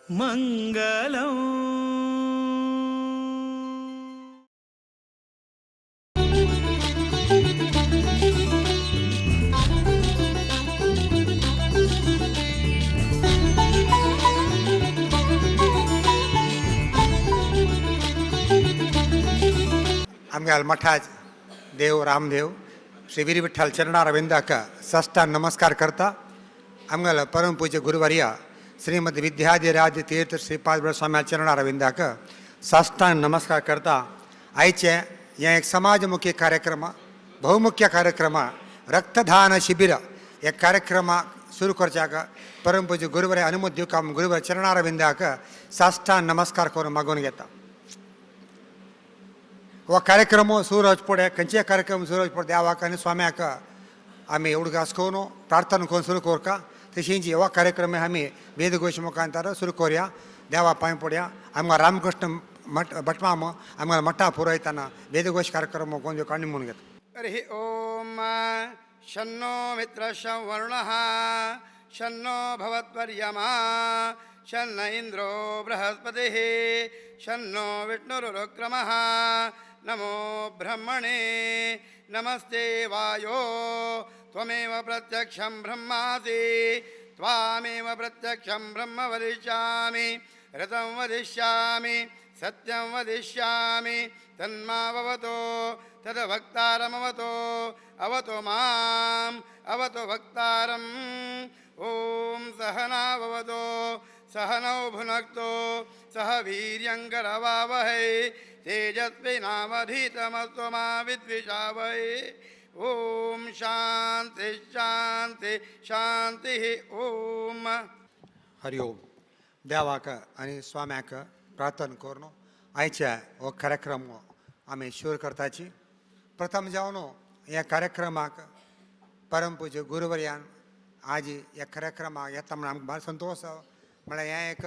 मंगलम. आमच्या मठाज देव रामदेव श्री वीर विठ्ठल चरणारविंदाक साष्टांग नमस्कार करता. आमगल परमपूज्य गुरुवर्य श्रीमद विद्याधिराज तीर्थ श्रीपाद स्वामी चरणारविंदाक साष्टांग नमस्कार करता. आयचे हे एक समाजमुखी कार्यक्रम, बहुमुख्य कार्यक्रम रक्तदान शिबिर हे कार्यक्रम सुरू करच्याक परमपूज्य गुरुवर्य अनुमती दिवक गुरुवर्य चरणारविंदाक साष्टांग नमस्कार करून मागून घेता. व कार्यक्रम सूरज पडे खंयचे कार्यक्रम सूरज पडे देवाक आनी स्वाम्याक आमी उडगास करून प्रार्थना करून सुरू करका. तशींच हो कार्यक्रम आमी वेदघोश मुखांतर सुरू करूया. देवा पांय पडया. आमकां रामकृष्ण मठ भटमाम आमकां मठा पुरयतना वेदघोश कार्यक्रम कोण काणी म्हणून घेता. हरि ओम शन्नो मित्रशं वरुणः शन्नो भवत्वर्यमा शन्न इंद्रो बृहस्पतिः शन्नो विष्णुरुक्रमः नमो ब्रह्मणे नमस्ते वायो त्वमेव प्रत्यक्षं ब्रह्मासि त्वामेव प्रत्यक्षं ब्रह्म वदिष्यामि ऋतं वदिष्यामि सत्यं वदिष्यामि तन्मावतो तद्भक्तारमवतो अवतो माम् अवतो भक्तारम्. ओम सहनाववतो सहनौ भुनक्तो सह वीर्यङ्करवावहै तेजस्विनावधीतमस्तु मा विद्विषावहै. ओम शांति शांति शांति. ओम हरि ओम. देवाक आनी स्वाम्याक प्रार्थना करून आयच्या हो कार्यक्रम आमी सुरू करताची. प्रथम जावन ह्या कार्यक्रमाक परमपूज्य गुरुवर्यान आज ह्या कार्यक्रमाक येता म्हणून आमकां भार संतोष. म्हळ्यार हें एक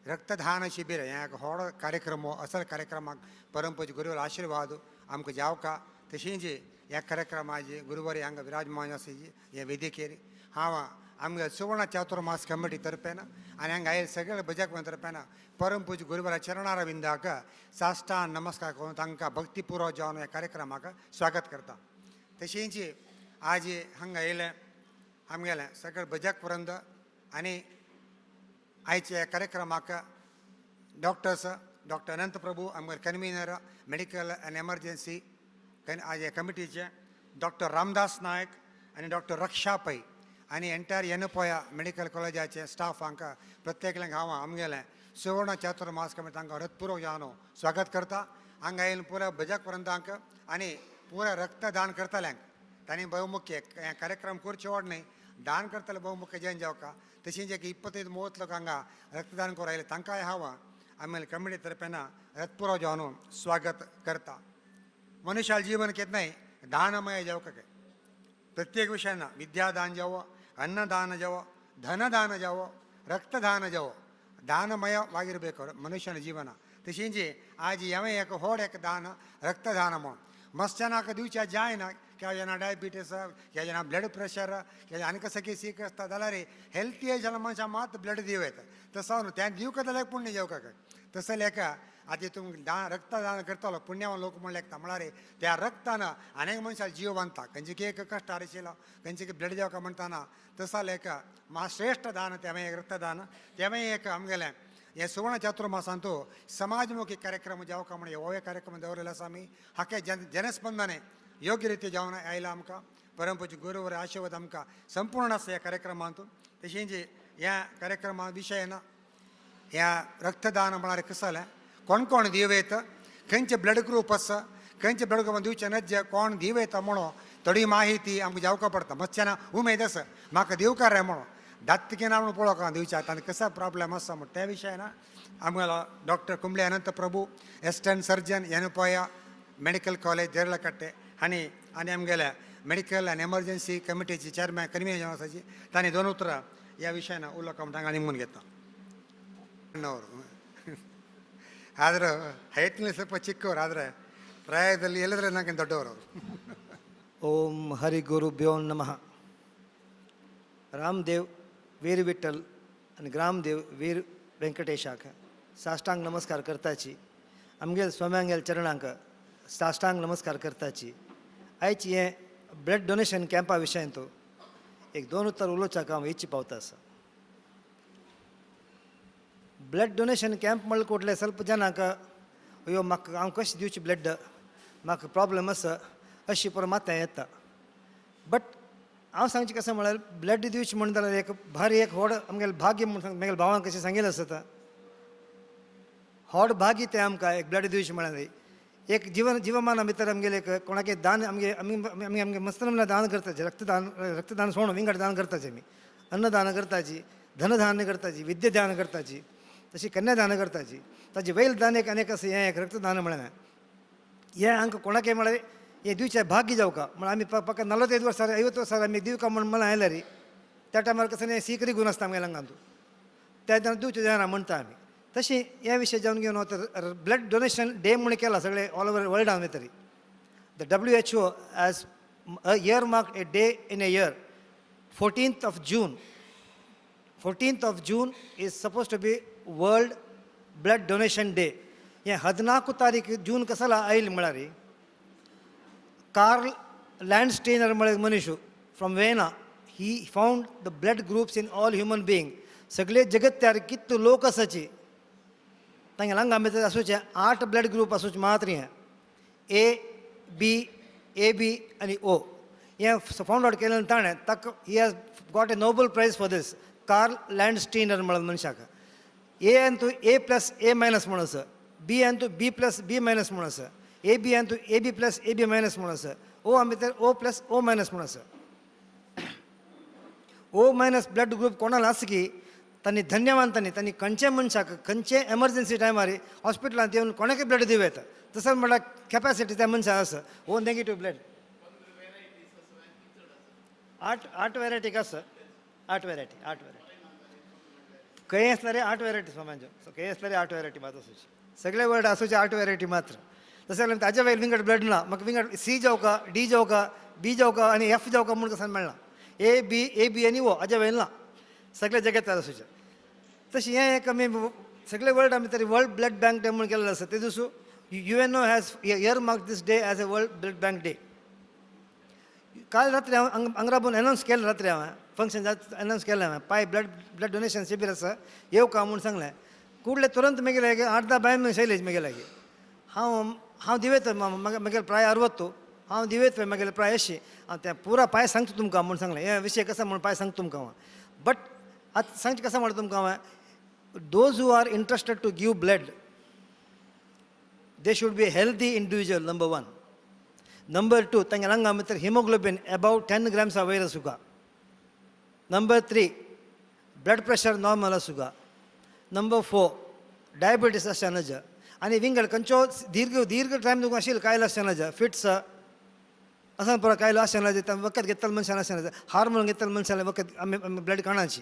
रक्तदान शिबीर, हें एक व्हड कार्यक्रम, असल कार्यक्रमाक परमपूज्य गुरुवर आशिर्वाद आमकां जावका. तशींच ह्या कार्यक्रमाची गुरुवर्य हांगा विराजमान आसा हे वेदिकेर हांव आमगे सुवर्ण चातुर्मास कमिटी तर्फेन आनी हांगा आयिल्ले सगळे भजक तर्फेन परमपूज्य गुरुवरा चरणारविंदाक साष्टांग नमस्कार करून तांकां भक्तीपुरो जावन ह्या कार्यक्रमाक स्वागत करता. तशींच आज हांगा येयले आमगेले सगळे भजक वृंद आनी आयच्या कार्यक्रमाक डॉक्टर्स डॉक्टर अनंत प्रभू आमगे कन्वीनर मेडिकल आनी एमर्जन्सी आज कमिटीचे डॉक्टर रामदास नायक आनी डॉक्टर रक्षा पै आनी एंटायर येनपोया मेडिकल कॉलेजाचे स्टाफ हांकां प्रत्येकांक हांव आमगेलें सुवर्ण चातुर्मास कमिटी तांकां हृदयपूर्वक जावन स्वागत करता. हांगा येयले पुराय भजक वृंदांक आनी पुराय रक्तदान करतल्यांक तांणी बहुमुख्य हें कार्यक्रम करचे व्हड न्ही, दान करतले बहुमुख्य जैन जावका. तशींच एक 25 30 लोक हांगा रक्तदान करूं आयले तांकांय हांव आमगेले कमिटी तर्फेन हृदयपूर्वक जावन स्वागत करता. मनुष्याल जीवन केन्नाय दानमय जावका काय प्रत्येक विशयान विद्यादान जावो, अन्नदान जावो, धनदान जावो, रक्तदान जावो, दानमयವಾಗಿರಬೇಕು ಮನುಷ್ಯನ ಜೀವನ. तशींच आज हांवें एक व्हड एक दान रक्तदान म्हणून मस्त जनाक दिवचे जायना. क्या जना डायबिटीस, क्या जना ब्लड प्रेशर, क्या आनी कसं की सीक आसता जाल्यार हेल्थी एज जाल्या मनशाक मात ब्लड दिव येता. तसो न्हू, तें दिवका जाल्यार पुण्य जावका काय. तसं लेका आतां तुमकां रक्तदान करतलो पुण्यवान लोक म्हण लेखता म्हळ्यार त्या रक्तान अनेक मनशाक जीव बांदता. खंयचे एक कश्ट आशिल्लो, खंयचे ब्लड जावका म्हणटाना तसा लेका श्रेष्ठ दान तें एक रक्तदान. तें एक आमगेलें हे सुवर्ण चातुर्मासांतू समाजमुखी कार्यक्रम जावका म्हण हो कार्यक्रम दवरलेलो आसा आमी. हाके जनस्पंदने योग्य रिती जावन आयला आमकां. परमपूज्य गुरुवर आशिर्वाद आमकां संपूर्ण आसा ह्या कार्यक्रमांतून. तशींच ह्या कार्यक्रमा विशयान ह्या रक्तदान म्हळ्यार कसं जालें, कोण कोण दिव येता, खंयचे ब्लड ग्रूप आसा, खंयचे ब्लड ग्रूप दिवचे नजे, कोण दिव येता म्हणून थोडी माहिती आमकां जावका पडटा. मातशें उमेद आसा म्हाका दिवकार रे म्हणून दात्तिकेन म्हणून पळोवका दिवच्या आनी कसो प्रॉब्लेम आसा म्हण त्या विशयान आमगेलो डॉक्टर कुंबळे अनंत प्रभू एस्टर्न सर्जन येनपोया मेडिकल कॉलेज देरलकट्टे आनी आमगेल्या मेडिकल आनी एमर्जन्सी कमिटीची चेअरमॅन कन्वीनर आसाची तांणी 2 उतरां ह्या विशयान उलोवका म्हण तांकां निमून घेता. ಆದ್ರೆ ಹೈಟ್ನಲ್ಲಿ ಸ್ವಲ್ಪ ಚಿಕ್ಕವರು, ಆದರೆ ಪ್ರಾಯದಲ್ಲಿ ಎಲ್ಲದ್ರೆ ನನಗೆ ದೊಡ್ಡವರು ಅವರು. ಓಂ ಹರಿ ಗುರುಭ್ಯೋ ನಮಃ. ರಾಮದೇವ್ वीर विठ्ठल आणि ग्रामदेव वीर व्यंकटेशाक साष्टांग नमस्कार करताची आमगेल स्वाम्यांगेल चरणांक साष्टांग नमस्कार करताची आयज हे ब्लड डोनेशन कॅम्पा विशयन तो एक 2 उतर उलोवचाक हांव इच्छी पावता आसा. ब्लड डोनेशन कॅम्प म्हणल्यार कोटले ಸ್ವಲ್ಪ जनांक अयो म्हाका हांव कशें दिवचें ब्लड म्हाका प्रॉब्लम आसा अशी पुरो माथ्यां येता. बट हांव सांगचें कशें म्हळ्यार ब्लड दिवचें म्हणटा जाल्यार एक भारी एक व्हड आमगेलें भाग्य म्हूण म्हगेल्या भावान कशें सांगिल्लें आसता व्हड भाग्य तें आमकां एक ब्लड दिवचें म्हळ्यार एक जिवमाना भितर आमगेले एक कोणाक दान आमगे आमी आमी आमगे मस्तनमना दान करताचे रक्तदान सोडून विंगड दान करताचे आमी अन्नदान करताची धनदान करताची विद्यादान करताची तशी कन्यादान करताची ताची वैल दान एक आनीक आसा हें एक रक्तदान म्हळ्यार हें आमकां कोणाकय म्हळ्यार हें दिवचें भाग्य जावका म्हळ्यार आमी फकत 45 वर्सां 50 वर्सां आमी दिवका म्हण मला आयल्या रे त्या टायमार कसं हें सिकरी गुण आसता आमगे लंगांतू त्या दिसा दिवचें जायना म्हणटा आमी तशी ह्या विशय जावन घेवन वता ब्लड डोनेशन डे म्हणून केला सगळे ऑल ओवर वर्ल्डान तरी the WHO as a year marked a day in A year 14th of June is supposed to be World Blood Donation Day. हे 14 तारीख जून कसाला आयल म्हळ्यार कार्ल लँडस्टेनर म्हळ्यार मनीस from vena he found the blood groups in all human being सगळे जगत्यार कितले लोक आसाची तांगे लंगा भितर आसूचे 8 ब्लड ग्रुप आसूचे मात्र हें AB आनी O हें फाउंड आउट केलें ताणें ताका ही has got a Nobel prize for this Karl Landsteiner म्हळ्यार मनशाक A अंतू A+A- म्हणून आसा B अंतू B+B- म्हणून आसा AB अंतू AB+AB- म्हणून आसा O भितर O+O- म्हणून आसा O- ब्लड ग्रुप कोणाला आसा की तांणी धन्यवाद तांणी खंयचे मनशाक खंयचे एमर्जन्सी टायमार हॉस्पिटलांत येवन कोणाकय ब्लड दिवं येता तसो म्हळ्यार कॅपॅसिटी त्या मनशाक आसा O नेगेटिव्ह ब्लड 8 वॅरायटीक आसा 8 वॅरायटी खंय आसता रे 8 वॅरायटी सोमांच्यो खंय आसता रे 8 वॅरायटी मात आसूची सगळे वर्ड आसूचे 8 वॅरायटी मात्र तशें जाल्यार ताज्या वयर विंगड ब्लड ना म्हाका विंगड C जावका D जावका B जावका आनी F जावका म्हूण कसं मेळना AB आनी O हाज्या वयर ना सगळे जगत्यार आसूचे तशें हें एक आमी सगळे वर्ल्ड आमी तरी वर्ल्ड ब्लड बँक डे म्हूण केल्लो आसा ते दिसू UNO has earmarked this day as a world blood bank day. काल रात्री हांव आंग्राबून अनावन्स केलें रात्री हांवें फंक्शन अनावन्स केलें हांवें पांय ब्लड डोनेशन शिबीर आसा येवका म्हूण सांगलें कुडले तुरंत म्हगेले 8-10 बायन शैलेश म्हगेले हांव दिवेत म्हगेले प्राय 60 हांव दिवेत म्हगेले प्राय 80 हांव तें पुरा पांय सांगता तुमकां म्हूण सांगलें हे विशय कसा म्हूण पांय सांगता तुमकां हांव बट आतां सांगचें कसा म्हणटा तुमकां हांवें those who are interested to give blood they should be healthy individual number 1 number 2 तांगे लंगा भितर हिमोग्लोबिन अबाउट 10 grams वयर आसूं नंबर 3 ब्लड प्रेशर नॉर्मल आसूं नंबर 4 डायबिटीस आसचे नज आनी विंगड खंयच्यो दीर्घ टायम तुका आशिल्लो कायलो आसचे नज फिट्स असं पुरो कायलो आसचे नज वखद घेतले मनशान आसचे नज हार्मोन घेतले मनशान वखद आमी ब्लड काणाची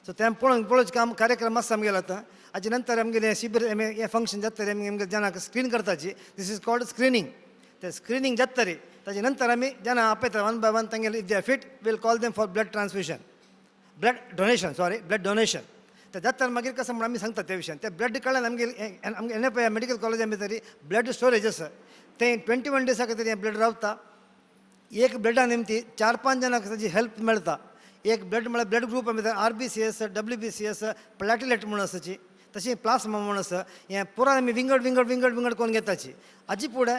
सो तें पळोवचे काम कार्यक्रम आसा आमगेलो आतां हाजे नंतर आमगेलें शिबीर हें फंक्शन जाता तरी आमगे जनांक स्क्रीन करताची दीस इज कॉल्ड स्क्रीनिंग ते स्क्रीनिंग जाता तरी ताजे नंतर आमी जना आपयता 1 by 1 तांगेले if they are fit we'll call them for blood transfusion blood donation ते जाता मागीर कसं म्हणून आमी सांगता त्या विशयान ते ब्लड काडल्यान आमगे NFI मेडिकल कॉलेजान भितर ब्लड स्टोरेज आसा तें 21 डेसा खातीर हें ब्लड रावता एक ब्लडा निमती 4-5 जणांक ताजी हेल्प मेळटा एक ब्लड म्हळ्यार ब्लड ग्रुप भितर RBC आसा WBC आसा प्लॅटिलेट म्हणून आसाची तशी प्लास्मा म्हणून आसा हें पुराय आमी विंगड करून घेताची हाजी फुडें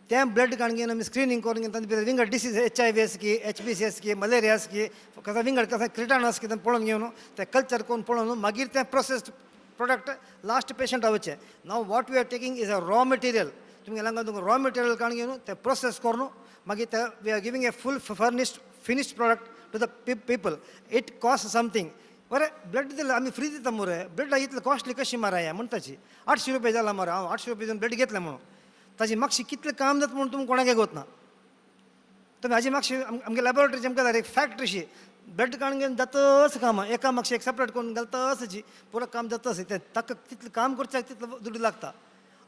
तें ब्लड काडून घेवन आमी स्क्रीनिंग करून घेवन ताजे भितर विंगड डिसीज HIV आसा HBC आसा मलेरिया आसा कसा विंगड कसा क्रिटाणू आसा कितें पळोवन घेवन तें कल्चर करून पळोवन मागीर तें प्रोसेस्ड प्रोडक्ट लास्ट पेशंट आवचे नाव what we are taking is a raw material तुमगे लंगा तुमकां रॉ मटेरियल काडून घेवन तें प्रोसेस करून मागीर ते we are giving a full finished product to the people it cost something बरें ब्लड दिलें आमी फ्री दिता मरे ब्लड इतलें कॉस्टली कशी माराय म्हणटाची 800 रुपया जाला मरे हांव 800 रुपया दिवन ब्लड घेतलें म्हणून ताजी म्हापशी कितलें काम जाता म्हणून तुमकां कोणाक गोत ना तुमी हाजी म्हापशी आमगे लॅबोरेटरी आमकां एक फॅक्टरीशी ब्लड काडून घेवन जाताच कामां एका म्हापशी एक सेपरेट करून घालताची पुरो काम जाताच तें ताका तितलें काम करच्याक तितलो दुड्ड लागता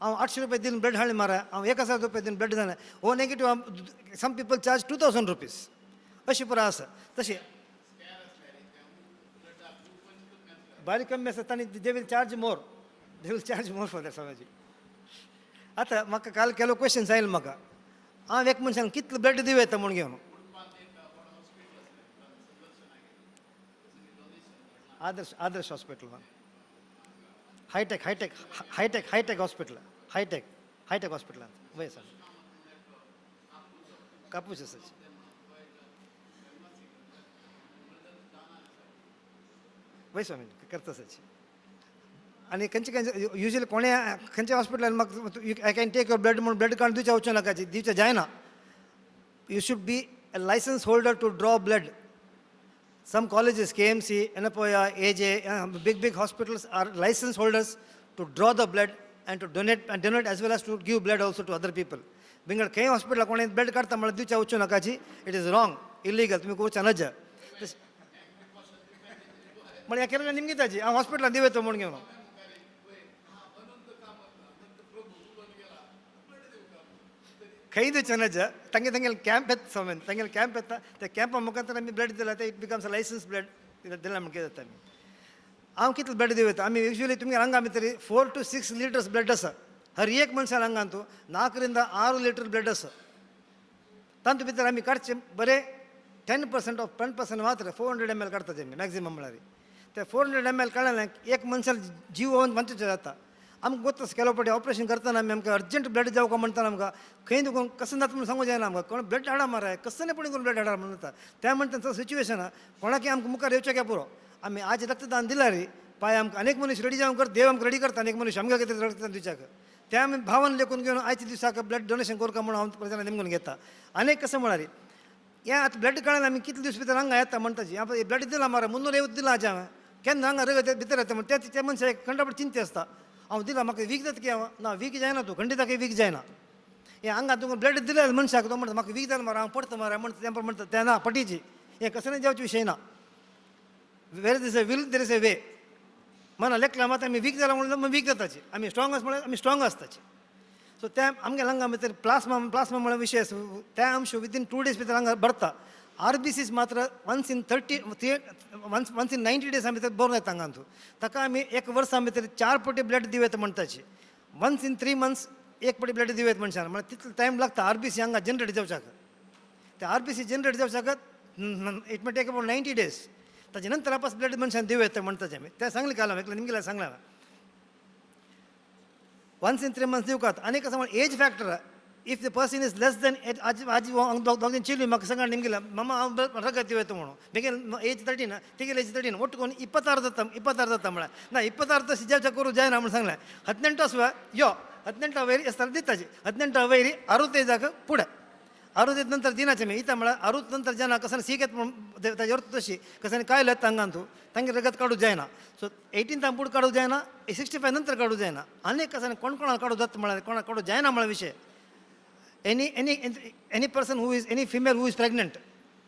हांव 800 रुपया दिवन ब्लड हाडलें मारा हांव 1000 रुपया दिवन ब्लड जालें O negative some people charge 2000 rupees अशी पुरो आसा तशें बारीक कमी आसा तांणी they will charge more for that Swamiji. आतां म्हाका काल केलो क्वेश्चन्स आयले म्हाका. हांव एक मनशान कितलो ब्लड दिवं येता म्हूण घेवन आदर्श हॉस्पिटल हायटेक हॉस्पिटल हायटेक हॉस्पिटलांत वय सर कापूस आसाची. वय स्वामी करता आसाची. आनी खंयचे युजली कोणे खंयच्या हॉस्पिटलान म्हाका I can take your blood म्हणून ब्लड काडून दिवचें वचूं नाका दिवचें जायना. You should be a licence holder to draw blood. Some colleges, KMC, Anapoya, AJ, big hospitals are license holders to draw the blood and to donate as well as to give blood also to other people. Bingal kay hospital कोणी blood काढता मला दिवचा वचूं नाकाची. It is wrong, illegal. तुम्ही coach नज. मला या केरला निमगी ताजी हांव हॉस्पिटलान दिवेतो म्हूण घेवन खंय दिवचें नज. तांगेल कॅम्प येता सोमेन तांगेल कॅम्प येता त्या कॅम्पा मुखार आमी ब्लड दिला ते it becomes a licence blood दिला म्हणून कितें जाता आमी. हांव कितलो ब्लड दिवयता आमी युजली तुमगे हांगा भितर 4 to 6 liters ब्लड आसा. हर एक मनशान हांगां तूं 4 ರಿಂದ 6 ಲೀಟರ್ ಬ್ಲಡ್ ಆಸ. तांतू भितर आमी काडचे बरे 10% ऑफ 10% मात्र 400 ml काडटात आमी मॅक्झिमम म्हळ्यार. ते 400 ml काडल्यान एक मनशान जीव वंचचें जाता. आमकां गोत्ता केलो पटी ऑपरेशन करतना आमी आमकां अर्जंट ब्लड जावका म्हणटाना आमकां खंय दुखून कसं जाता म्हणून सांगूं जायना. आमकां कोण ब्लड हाडा माराय कसं नाही करून ब्लड हाडा म्हणटा. त्या म्हणटा तो सिच्युएशन कोणाकी आमकां मुखार येवचें काय पुरो. आमी आज रक्तदान दिला रे पाय आमकां अनेक मनीस रेडी जावन कर देव आमकां रेडी करता अनेक मनीस आमकां कितें रक्तदान दिवच्याक. त्या आमी भावन लेखून घेवन आयच्या दिसाक ब्लड डोनेशन करूं म्हणून हांव प्रचारान निमगून घेता. अनेक कसं म्हळ्यार हें आतां ब्लड काडून आमी कितले दीस भितर हांगा येता म्हणटाची हांव ब्लड दिला मारा 350 दिला आज हांवें केन्ना हांगा रगत भितर येता म्हण त्या मनशाक कंठापट चिंते आसता. हांव दिला म्हाका वीक जाता की हांव ना वीक जायना तूं खंडिता काही वीक जायना. हें हांगा तुमकां ब्लड दिलें मनशाक तो म्हणटा म्हाका वीक जालें मारा हांव पडता मारा म्हणटा तें म्हणटा तें ना पटीची. हें कसं नाही जावचें विशय ना. Where is a will there is a way. मना लेखला मात आमी वीक जाला म्हणून वीक जाताची आमी स्ट्रॉंग आसा म्हळ्यार आमी स्ट्रॉंग आसताची. सो त्या आमगे हांगा भितर प्लास्मा म्हळ्यार विशय त्या अंश विदीन 2 days भितर हांगा भरता. RBCs मात्र once in 90 days भितर बरोवन येता हांगा तूं. ताका आमी एक वर्सा भितर 4 पटी ब्लड दिवं म्हणटाची. once in 3 months 1 पटी ब्लड दिवं मनशान म्हळ्यार तितलो टायम लागता RBC हांगा जनरेट जावच्याक. ते RBC जनरेट जावच्याक it may take about 90 days. ताचे नंतर वापस ब्लड मनशान दिवं येता म्हणटाचे आमी तें सांगलें काल हांवें निमगेला सांगलां. once in 3 months दिवकात. आनीक कसं म्हण age factor if the person is less than आज दोग चिली म्हाका सांगा निमगेला मामा हांव रगत दिवयता म्हणून बेगीन एज 13 तेगेले एज 13 ಒಟ್ಟು कोण 26 जाता म्हळ्यार ना 26 तशी जावच्या करूं जायना म्हणून सांगलें. 18 आसवा यो 18 वयरी आसताना दिताची 18 वयरी 65 पुढे 65 नंतर दिनाचें मी इता म्हळ्यार 60 नंतर जेन्ना कसं सीक येता म्हणून ताजे अर्थ तशी कसं काय येता हांगा तूं तांगे रगत काडूं जायना. सो 18 पुढे काडूं जायना 65 नंतर काडूं जायना. आनीक कसं कोण कोणाक काडूं जाता म्हळ्यार कोणाक काडूं जायना म्हळ्यार विशय. any person who is any female who is pregnant,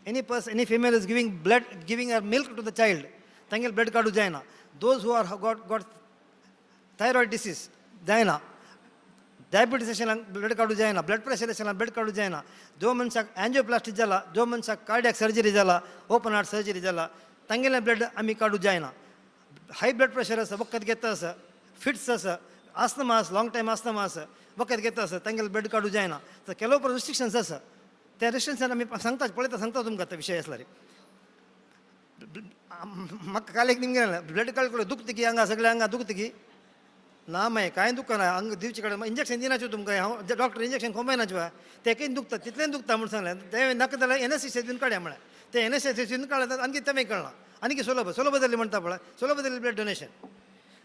any female is giving her milk to the child, tangel blood kadu jaina. Those who are got thyroid disease jaina, diabetes ashalan blood kadu jaina, blood pressure ashalan blood kadu jaina. Jo manshak angioplasty jala, jo manshak cardiac surgery jala, open heart surgery jala, tangel blood ami kadu jaina. High blood pressure asa वखत घेता आसा, fits आसा, asthma आसा, long time asthma आसा वखत घेता आसा तांगेले ब्लड काडूं जायना. तर केलो पर रिस्ट्रिक्शन्स आसा. त्या रिस्ट्रिक्शन आमी सांगता पळयता सांगता तुमकां तो विशय आसल्यार म्हाका काल एक निमगे ब्लड काडलो दुखता की हांगा सगळ्या हांगा दुखता की ना मागीर कांय दुखना हांगा दिवचे कडेन इंजेक्शन दिनाच्यो तुमकां हांव डॉक्टर इंजेक्शन खोंबायनाच्यो तें दुखता तितलें दुखता म्हणून सांगलें. तें नाका जाल्यार एनएसएसीन काडया म्हळ्यार ते एनएसएसीन काडल्यार आनी तें कळना आनी सुलभ जाली म्हणटा पळय सुलभ जाली ब्लड डोनेशन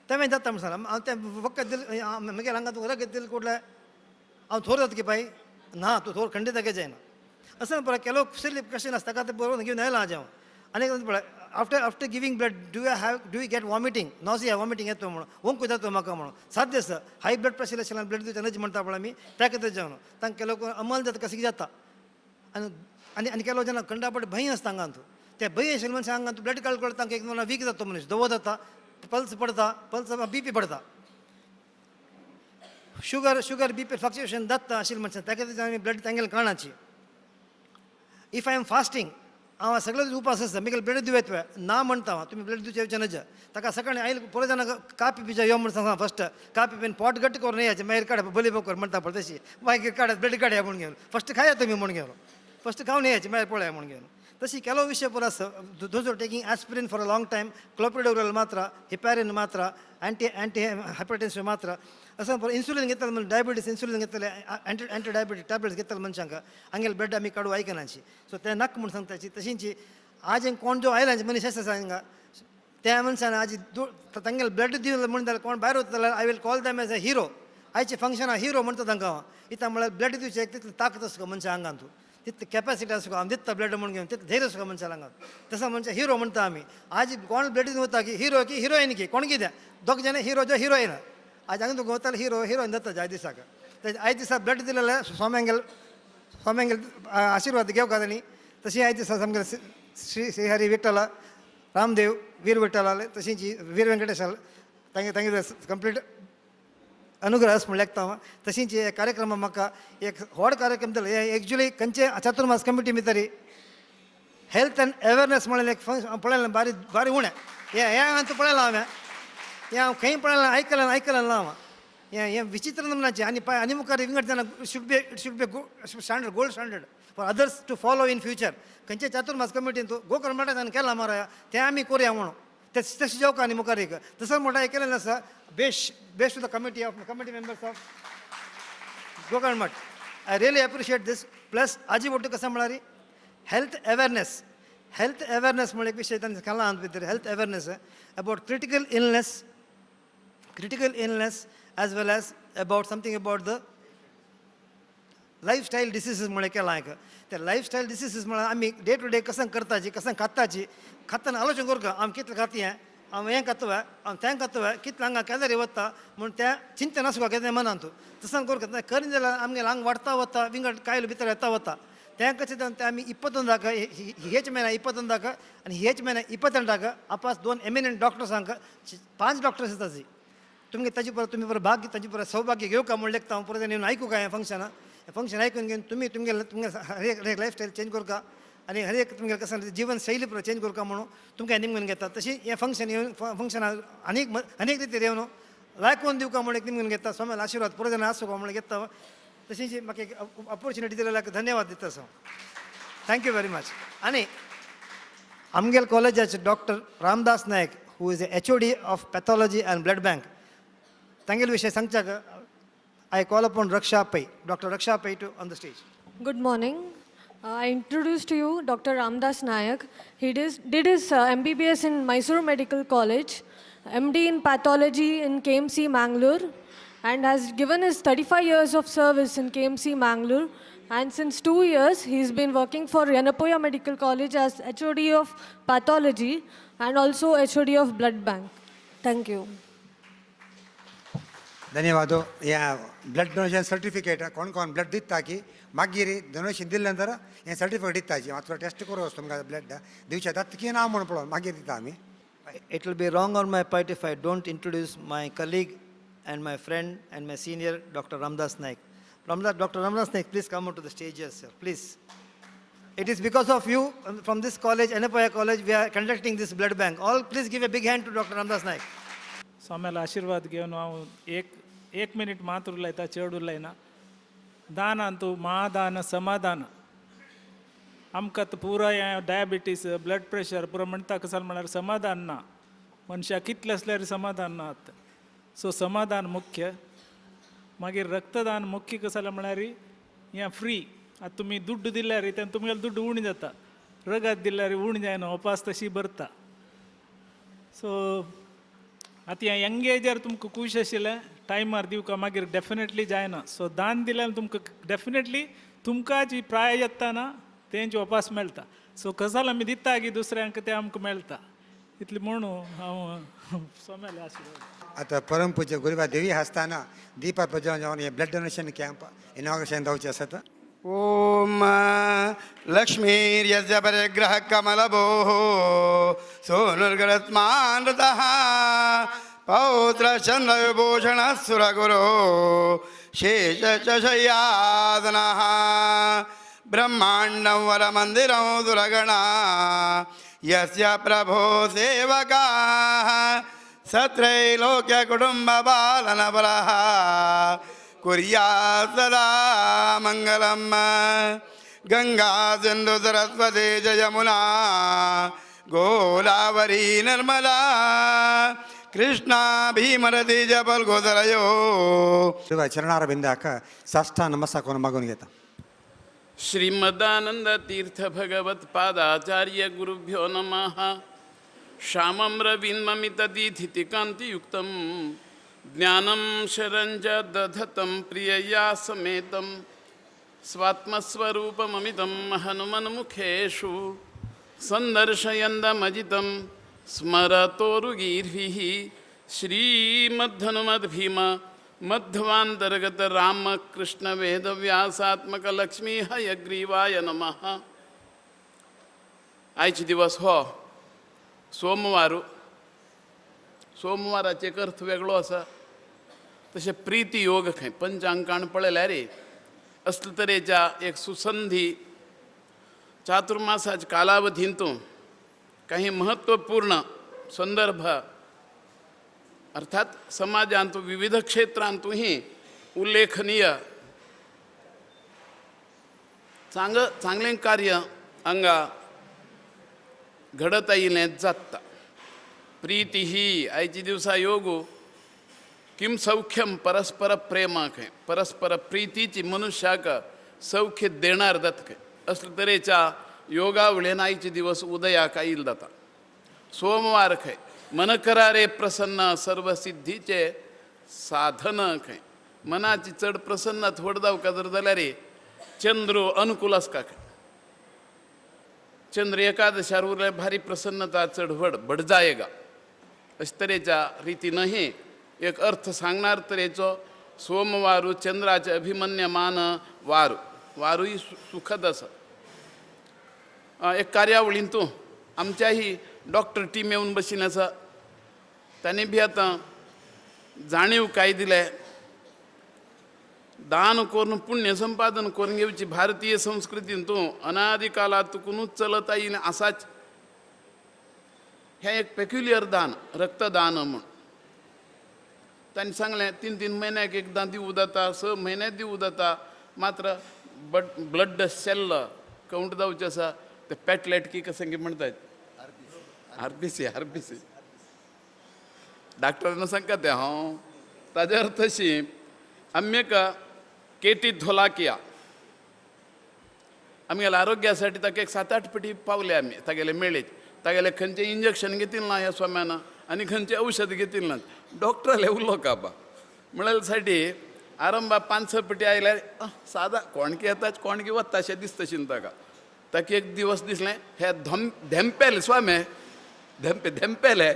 तें जाता म्हणून सांगलें. हांव तें वखत दिलें मागीर हांगा तुका रगत दिलें कुठलें हांव थोर जाता की बाई ना तूं थोर खंडीत दाखय जायना असं पळय केलो सिलीप कशें आसता ताका तें बरोवन घेवन आयलां आज हांव. आनी पळय after giving blood do you get vomiting nausea vomiting येता म्हणून वंक जाता म्हाका म्हणून साध्य आसा. हाय ब्लड प्रेशर आशिल्ल्यान ब्लड दिवचें नज म्हणटा पळय आमी त्या खातीर जावन तांकां केलो अमल जाता कशें जाता. आनी केलो जेन्ना खंडापट भंय आसता हांगा तूं ते भंय आशिल्ल्या मनशां हांगा तूं ब्लड काडलो तांकां एक वीक जाता मनीस दवो जाता पल्स पडता BP पडता शुगर BP फ्लक्च्युएशन जाता आशिल्ल्या मनशां त्या खातीर आमी ब्लड तांगेले काणाची. इफ आय एम फास्टींग हांव सगळे दीस उपास आसता मिगेल ब्लड दिवं येतवे ना म्हणटा हांव तुमी ब्लड दिवचे नज ताका सकाळी आयल पुरो जाणां कापी पिच्या यो म्हण सांगा फस्ट कापी पिन पोट गट्ट करून येयाचें मागीर काडप बली बोकर म्हणटा पळय तशी मागीर काडत ब्लड काडया म्हण घेवन फस्ट खाया तुमी म्हण घेवन फस्ट खावन येयाचें मागीर पळया म्हण घेवन तशी ಕೆಲವು ವಿಷಯ ಪೂರ those are taking aspirin for a long time clopidogrel ಮಾತ್ರ ಹಿಪ್ಯಾರಿನ್ ಮಾತ್ರ ಆ್ಯಂಟಿ ಹೈಪರ್ಟೆನ್ಸಿವ್ ಮಾತ್ರ असं पर इन्सुलिन घेतलं म्हणजे डायबिटीस इन्सुलिन घेतले अँटी डायबिटीस टॅब्लेट्स घेतलं मनशांक हांगेल ब्लड आमी काडू आयकनाची सो ते नाक म्हूण सांगताची तशींची आज कोण जो आयलांचे मनीस आसा सांगा त्या मनशान आज तांगेल ब्लड दिवं म्हणून जाल्यार कोण भायर वता जाल्यार I will call them as a hero आयचे फंक्शनां हिरो म्हणटा तांकां हांव इता म्हळ्यार ब्लड दिवचे तितली ताकद आसता मनशा आंगान तूं तितली कॅपॅसिटी आसता हांव दिता ब्लड म्हणून घेवन तितलें धैर्य आसता मनशा आंगान तसा मनशा हिरो म्हणटा आमी आज कोण ब्लड दिवन वता की हिरोईन की कोण कितें दोग जाण हिरो जो हिरोईन आज हांगा तुका वताले हिरोईन जाता आयज दिसाक आयज दिसा ब्लड दिलेले स्वाम्यांगेल आशिर्वाद घेवं का न्ही तशी आयज दिसा सामकें श्री हरी विठ्ठला रामदेव वीर विठ्ठलाले तशींची वीर वेंकटेशाल तांगे कंप्लीट अनुग्रह आसा म्हण लेखता हांव तशींच हे कार्यक्रम म्हाका एक व्हड कार्यक्रम दिलो हे एक्चुली खंयचे चातुर्मास कमिटी भितर हेल्थ एंड अवेरनेस म्हणून एक फंक्शन पळयलें बारी उणें हे हांवें पळयलां हांवें हें हांव खंय पळयलां आयकलें ना हांव हें विचित्र नमनाचें आनी मुखार विंगड जाणां should be standard gold standard for others to follow in future खंयचे चातुर्मास कमिटीन तूं गो कर्नाटकान केलां मरे तें आमी करुया म्हणून तशी जेवका न्ही मुखार एक तसो मोठा हे केलेलें आसा best to the committee members of Gokarna I really appreciate this plus आजी बोट कसं म्हळ्यार हेल्थ अवेरनेस म्हण एक विशय तांणी केला हांव भितर health awareness about critical illness as well as about something about the lifestyle diseases म्हण केला हांवें ते लायफस्टायल डिसीजीस म्हळ्यार आमी डे टू डे कसां करताची कसां खाताची खातना आलोचना करूं हांव कितलें खाती हांव हें खातोय हांव तें खातोय कितलें हांगा कॅलरी वता म्हूण तें चिंतन आसूं केन्ना मनान तूं तसां करूं करीन जाल्यार आमगे आंग वाडता वता विंगड कायल भितर येता वता तें कशें तें आमी 21 हेच म्हयन्या 21 आनी हेच म्हयन्या 22 आपास 2 एमिनंट डॉक्टर्सांक 5 डॉक्टर्स येता जी तुमी पर भाग्य ताजे पर सौभाग्य घेवका म्हूण लेखता हांव परत येवन आयकूं काय हें फंक्शन आयकून घेवन तुमगे हर एक लायफस्टायल चेंज करता आनी हर एक तुमगे कसं जीवन शैली पर चेंज करता म्हणून तुमकां निमगून घेता तशी हें फंक्शनां अनेक रितीर येवन लायकून दिवका म्हूण एक निमगून घेता स्वामी आशिर्वाद पुरो जाणां आसूं म्हूण घेता तशीच म्हाका एक ऑपॉर्च्युनिटी दिलेल्याक धन्यवाद दिता सो थँक्यू व्हेरी मच आनी आमगेल कॉलेजाचे doctor Ramdas Nayak who is HOD of pathology and blood bank तांगेल विशय सांगच्याक I call upon Raksha Pai, Dr. Raksha Pai on the stage. Good morning. I introduce to you Dr. Ramdas Nayak. He did his MBBS in Mysore Medical College, MD in Pathology in KMC Mangalore, and has given his 35 years of service in KMC Mangalore. And since 2 years, he's been working for Yanapoya Medical College as HOD of Pathology and also HOD of Blood Bank. Thank you. धन्यवाद या blood donation certificate कोण blood दिता की मागीर donation दिले नंतर हें certificate दिताची मात्र टेस्ट करूं तुमकां ब्लड दिवचे जाता की ना म्हणून पळोवन मागीर दिता आमी It will be wrong on my part if I don't introduce my colleague and my friend and my senior, Dr. Ramdas Naik. Dr. Ramdas Naik, please come onto the stage here, sir. Please. It is because of you from this college, Yanapoya College, we are conducting this blood bank. All, please give a big hand to Dr. Ramdas Naik. स्वाम्याला आशीर्वाद घेवन हांव एक minute मात उलयता चड उलयना दान तूं महादान समाधान आमकां पुरो हें डायबिटीस ब्लड प्रेशर पुरो म्हणटा कसं म्हळ्यार समाधान ना मनशां कितलें असल्यार समाधान ना सो समाधान मुख्य मागीर रक्तदान मुख्य कसं जालें म्हळ्यार हें फ्री आतां तुमी दुड्ड दिल्यार तें तुमगेलें दुड्ड उणी जाता रगत दिल्यार उणी जायना उपास तशी भरता सो आतां हें यंग एजार तुमकां खूश आशिल्लें टायमार दिवका मागीर डेफिनेटली जायना सो दान दिल्यार तुमकां डेफिनेटली तुमकां जी प्राय येता ना तेंची वापस मेळटा सो कसाल आमी दिता की दुसऱ्यांक तें आमकां मेळटा इतलें म्हणून हांव सोम्याले आशिल्लो आतां परम पूज्य गुरुबा देवी आसतना दिपा प्रज्वलन जावन हें ब्लड डोनेशन कॅम्प इनॉग्रेशन जावचें आसात ॐ लक्ष्मीर्यस्य परिग्रह कमलभोः सोनुर्गरत्मानृतः पौत्रचन्द्रविभूषणः सुरगुरो शेषचशय्यासनः ब्रह्माण्डं वरमन्दिरं दुरगणा यस्य प्रभो सेवकाः सत्रैलोक्यकुटुम्बपालनपरः कुर्यात् सदा मङ्गलम् गंगा सिंधु सरस्वती च यमुना गोदावरी नर्मदा कृष्णा भीमरती च फल्गुसरयो शिवाय चरणारविंदाक साष्टांग नमस्कार करून मागून घेता. श्रीमदानंद तीर्थ भगवत पादाचार्य गुरुभ्यो नमः. श्यामं रविन्ममितदीधितिकान्तियुक्तं ज्ञानं शरञ्च दधतं प्रियया समेतं स्वात्मस्वरूपममितं हनुमन्मुखेषु सन्दर्शयन्दमजितं स्मरतोरुगीर्भिः श्रीमद्धनुमद्भीम मध्वांतर्गत रामकृष्ण वेदव्यासात्मक लक्ष्मी हयग्रीवाय नमः. आयचे दिवस हो सोमवाराचे एक अर्थ वेगळो आसा. तशें प्रीती योग खंय पंचांकान पळयल्यार रे असले तरेच्या एक सुसंधी चातुर्मासाच्या कालावधींतून काही महत्वपूर्ण संदर्भ अर्थात समाजांतू विविध क्षेत्रांतूही उल्लेखनीय चांगलें कार्य हांगा घडत आयिल्लें जाता. प्रीती ही आयच्या दिवसा योगू किम सौख्यम परस्पर प्रेमाक परस्पर प्रीतीची मनुष्याक सौख्य देणार जाता असले तरेच्या योगावळेन आयचे दिवस उदयाक आयिल्लो जाता. सोमवार खंय मन करा रे प्रसन्न सर्व सिद्धीचे साधन खंय मनाची चड प्रसन्न थोड जावका जर जाल्यार चंद्र अनुकूल आसता खंय. चंद्र एकादशार उरल्यार भारी प्रसन्नता चड भड जायेगा अशे तरेच्या रितीनही एक अर्थ सांगणार तरेचो सोमवारू चंद्राचे अभिमन्यमान वारूय सुखद आसा. एक कार्यावळींतू आमच्याही डॉक्टर टीम येवन बशिल्ले आसा. तांणी बी आतां जाणीव काय दिले दान करून पुण्य संपादन करून घेवची भारतीय संस्कृतींतू अनादी काळातूनच चलत आयिल्लें आसाच. हें एक पेक्युलियर दान रक्तदान म्हूण तांणी सांगलें 3-3 म्हयन्याक एकदां दिवूं जाता 6 म्हयन्याक दिवूं जाता. मात्र ब्लड सेल काउंट जावचें आसा ते पॅटलेट की कशें म्हणटात आरबीसी डॉक्टरान सांगता तें हांव ताजे अर्थ अशी आम्येक केटी धोलाकिया आमगेल्या आरोग्यासाठी ताका एक 7-8 फावटी पावले आमी तागेले मेळ्ळेत. तागेले खंयचें इंजेक्शन घेतिल्लें ना ह्या स्वाम्यान आनी खंयचें औषध घेतिल्लें ना. डॉक्टराले उरलो काबा म्हळ्यार साठी आरंभा 5-6 फावटी आयल्यार सादा कोणकी येता कोणकी वता अशें दिसतशीं ताका. ताका एक दिवस दिसलें हे धेंपेल स्वामे धेंपेले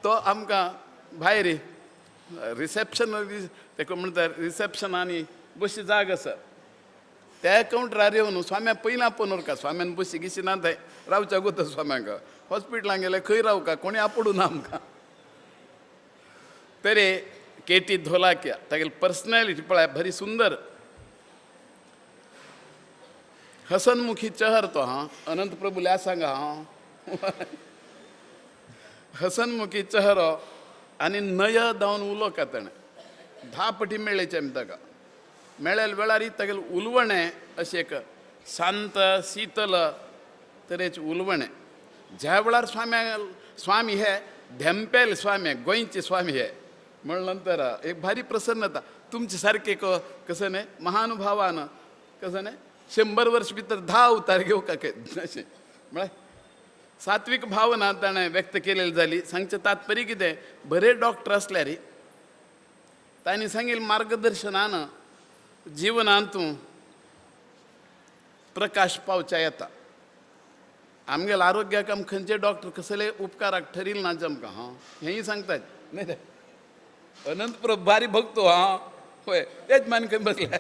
तो आमकां भायर रिसेप्शन तेका म्हणटा रिसेप्शनांनी बशी जाग आसा त्या कावंटरार येवन स्वाम्या पयला पोनोरका स्वाम्यान बशी गिशी ना थंय रावच्या गोता स्वाम्याक हॉस्पिटलांत गेले खंय रावका कोणी आपडूं ना आमकां. तरी केटी धोलाकिया तागेली पर्सनॅलिटी पळय बरी सुंदर हसनमुखी चहर तो अनंत प्रभुल्या सांगा हसनमुखी चहरो आनी नय जावन उलो का ताणें 10 फावटी मेळ्ळेचे आमी ताका. मेळ्ळेल्या वेळार तागेलें उलवणें अशें एक शांत शीतल तरेचें उलवणें. ज्या वेळार स्वामी हे धेंपेल स्वामी गोंयचे स्वामी हे म्हणले नंतर एक भारी प्रसन्नता तुमचे सारके कसं न्ही महानुभावान कसं न्ही 100 वर्ष भितर 10 अवतार घेवका अशें म्हळ्यार सात्विक भावना ताणें व्यक्त केलेली जाली. सांगचें तात्पर्य कितें बरे डॉक्टर आसल्यार तांणी सांगिल्लें मार्गदर्शनान जिवनांतू प्रकाश पावच्या येता. आमगेल्या आरोग्याक आमी खंयचे डॉक्टर कसले उपकाराक ठरिल्ले ना आमकां हेंय सांगतात न्ही. अनंत प्रभू भारी भक्तो होय तेच मान खंय बसल्या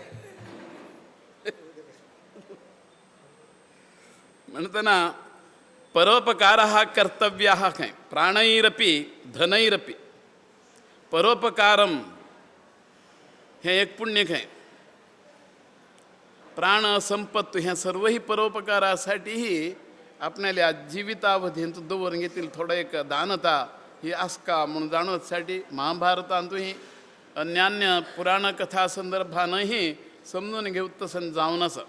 म्हणटना परोपकारः कर्तव्यः खंय प्राणैरपि धनैरपि परोपकारम हें एक पुण्य खंय. प्राण संपत्त ह्या सर्वही परोपकारासाठीही आपल्याला जीवितावधींत दवरून घेतील थोडं एक दानता ही आस्का म्हणून जाणवण्यासाठी महाभारतांतूही अन्यान्य पुराण कथा संदर्भानंही समजून घेऊ तसं जाऊन असं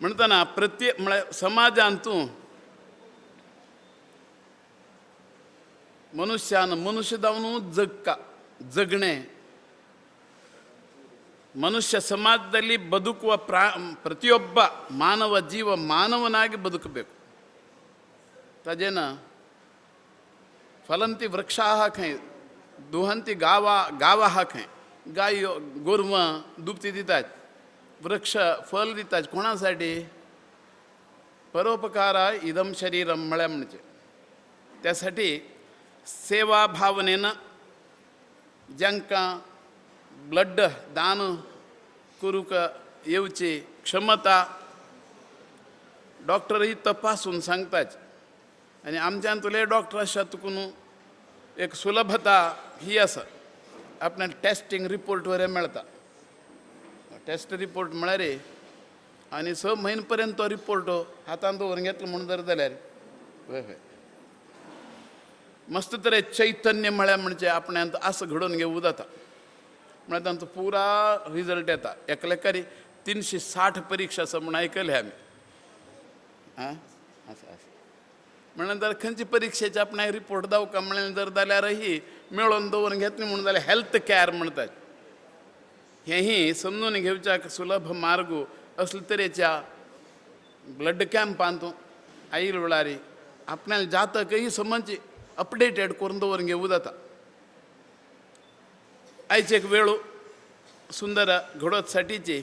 म्हणताना प्रत्येक समाजांतू मनुष्य जाऊन जगणे ಮನುಷ್ಯ ಸಮಾಜದಲ್ಲಿ ಬದುಕುವ ಪ್ರತಿಯೊಬ್ಬ ಮಾನವ ಜೀವ ಮಾನವನಾಗಿ ಬದುಕಬೇಕು ತಜೇನ ಫಲಂತಿ ವೃಕ್ಷಾಹ ಖೈ दुहंती गावा खंय गाय गोरवां दुभती दितात वृक्ष फल दितात कोणासाठी परोपकारा इदम शरीरम म्हळ्या म्हणजे त्यासाठी सेवा भावनेनं ज्यांकां ब्लड दान करूक येवची क्षमता डॉक्टरही तपासून सांगतात आणि आमच्यान तुले डॉक्टर शतकून एक सुलभता ही आसा आपणाक टेस्टिंग रिपोर्ट वरें मेळटा टेस्ट रिपोर्ट म्हळ्यार आनी 6 म्हयने पर्यंत तो रिपोर्ट हातांत दवरून घेतलो म्हणून जर जाल्यार हय हय मस्त तरे चैतन्य म्हळ्या म्हणजे आपणांत आस घडोवन घेवूं जाता म्हळ्यार तांचो पुरा रिजल्ट येता एकल्याकारी 360 परीक्षा आसा म्हूण आयकले आमी आं आसा आसा म्हणल्यार खंयची परीक्षेचे आपणाक रिपोर्ट दावका म्हणलें जर जाल्यारही मेळोवन दवरून घेतली म्हणून जाल्यार हेल्थ कॅर म्हणटात हेही समजून घेवच्याक सुलभ मार्ग असले तरेच्या ब्लड कॅम्पांतू आयिल्ले वेळार आपणाक जातकही समज अपडेटेड करून दवरून घेवूं जाता आयज एक वेळ सुंदर घडोवसाठीची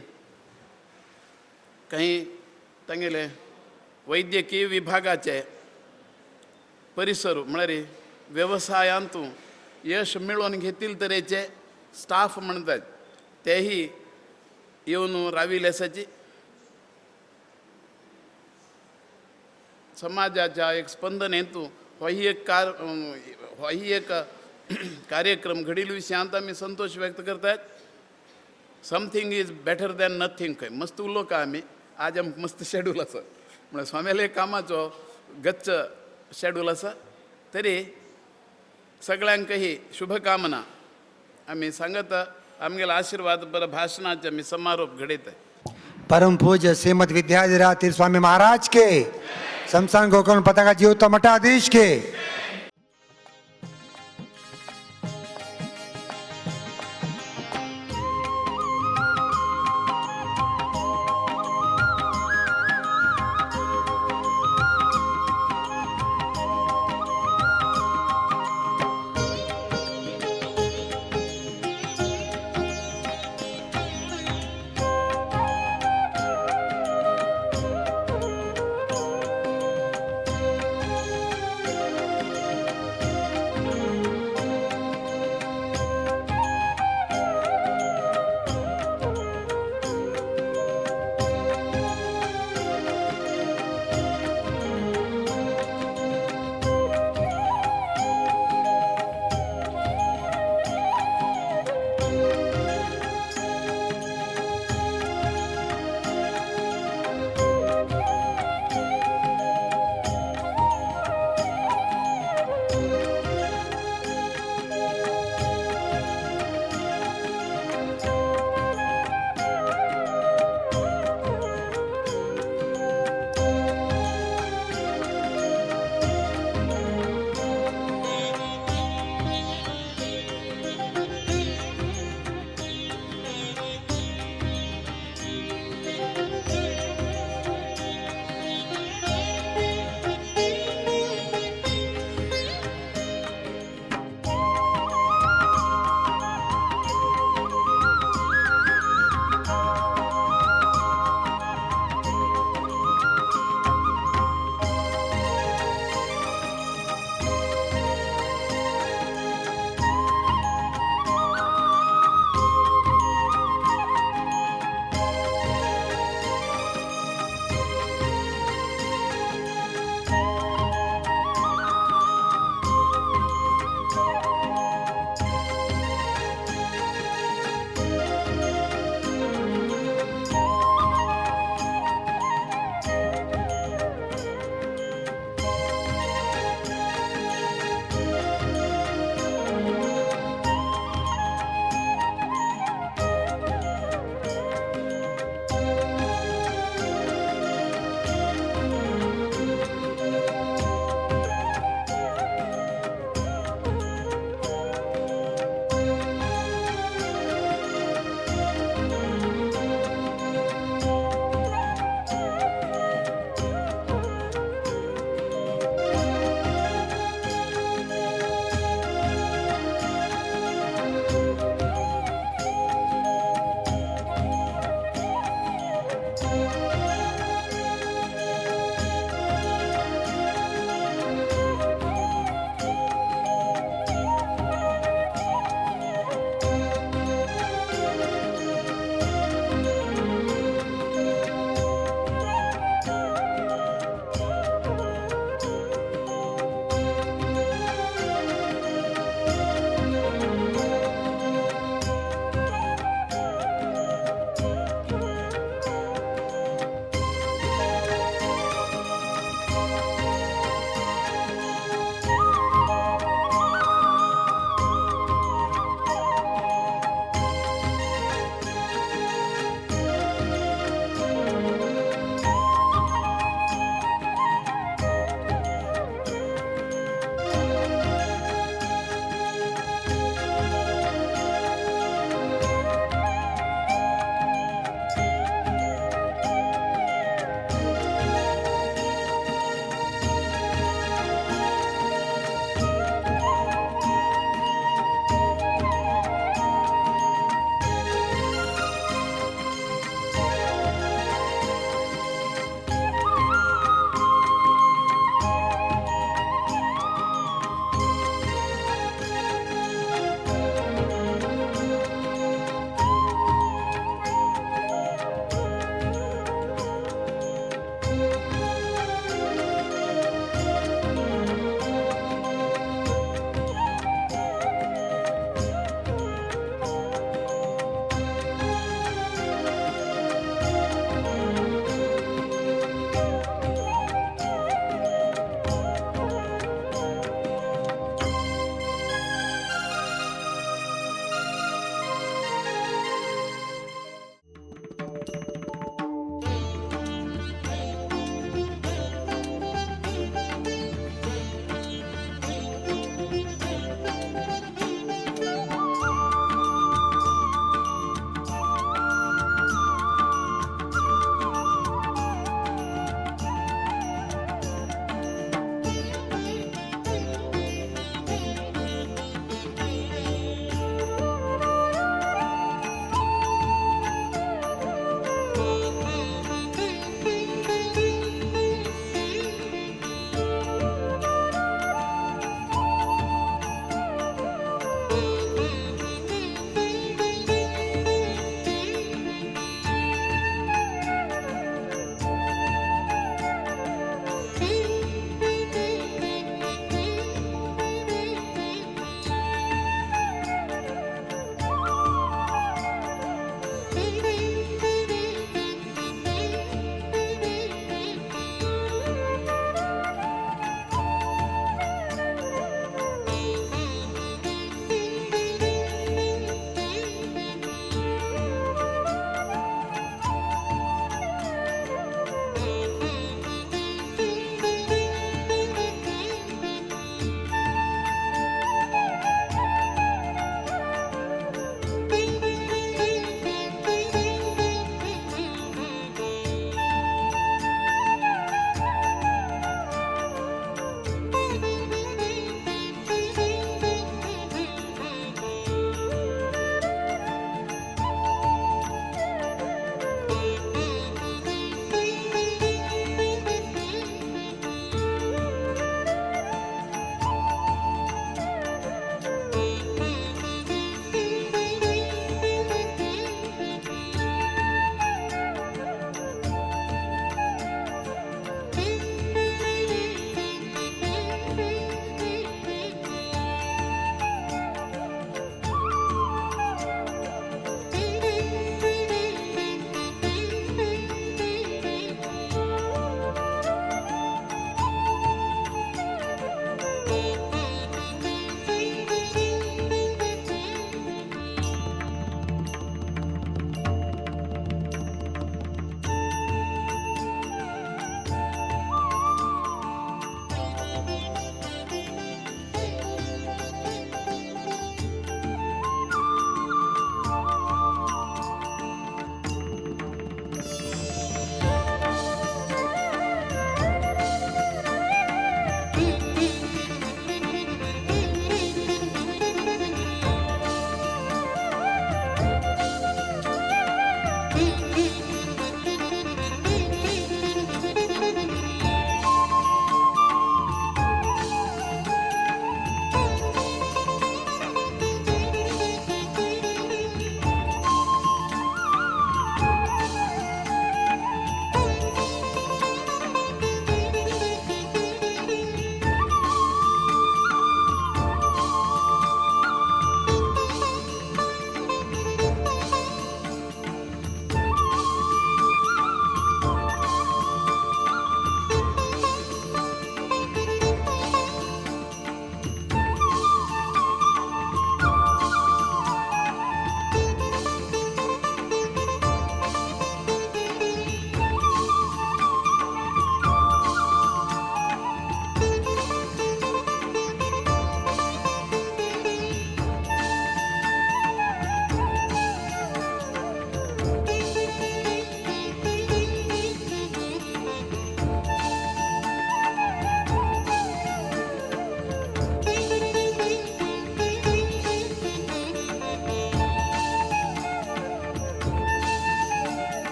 काही तांगेले वैद्यकीय विभागाचे परिसर म्हळ्यार व्यवसायांतू यश मेळोवन घेतील तरेचे स्टाफ म्हणटात तेही येवन राविल्ले आसाची समाजाच्या एक स्पंदन हेतू हो ही एक कार्यक्रम घडील विशयांत आमी संतोष व्यक्त करतात something is better than nothing खंय मस्त उलो का आमी आज आमकां मस्त शेड्यूल आसा म्हळ्यार स्वाम्याले कामाचो गच्च शेड्यूल आसा तरी सगळ्यांकही शुभकामना आमी सांगत आमगेलो आशीर्वाद बरं भाषणाचे आमी समारोप घडयतात परम पूज्य श्रीमद विद्याधीराज तीर्थ स्वामी महाराज के शमशान गोकर्ण पताका जीवता मठाधीश के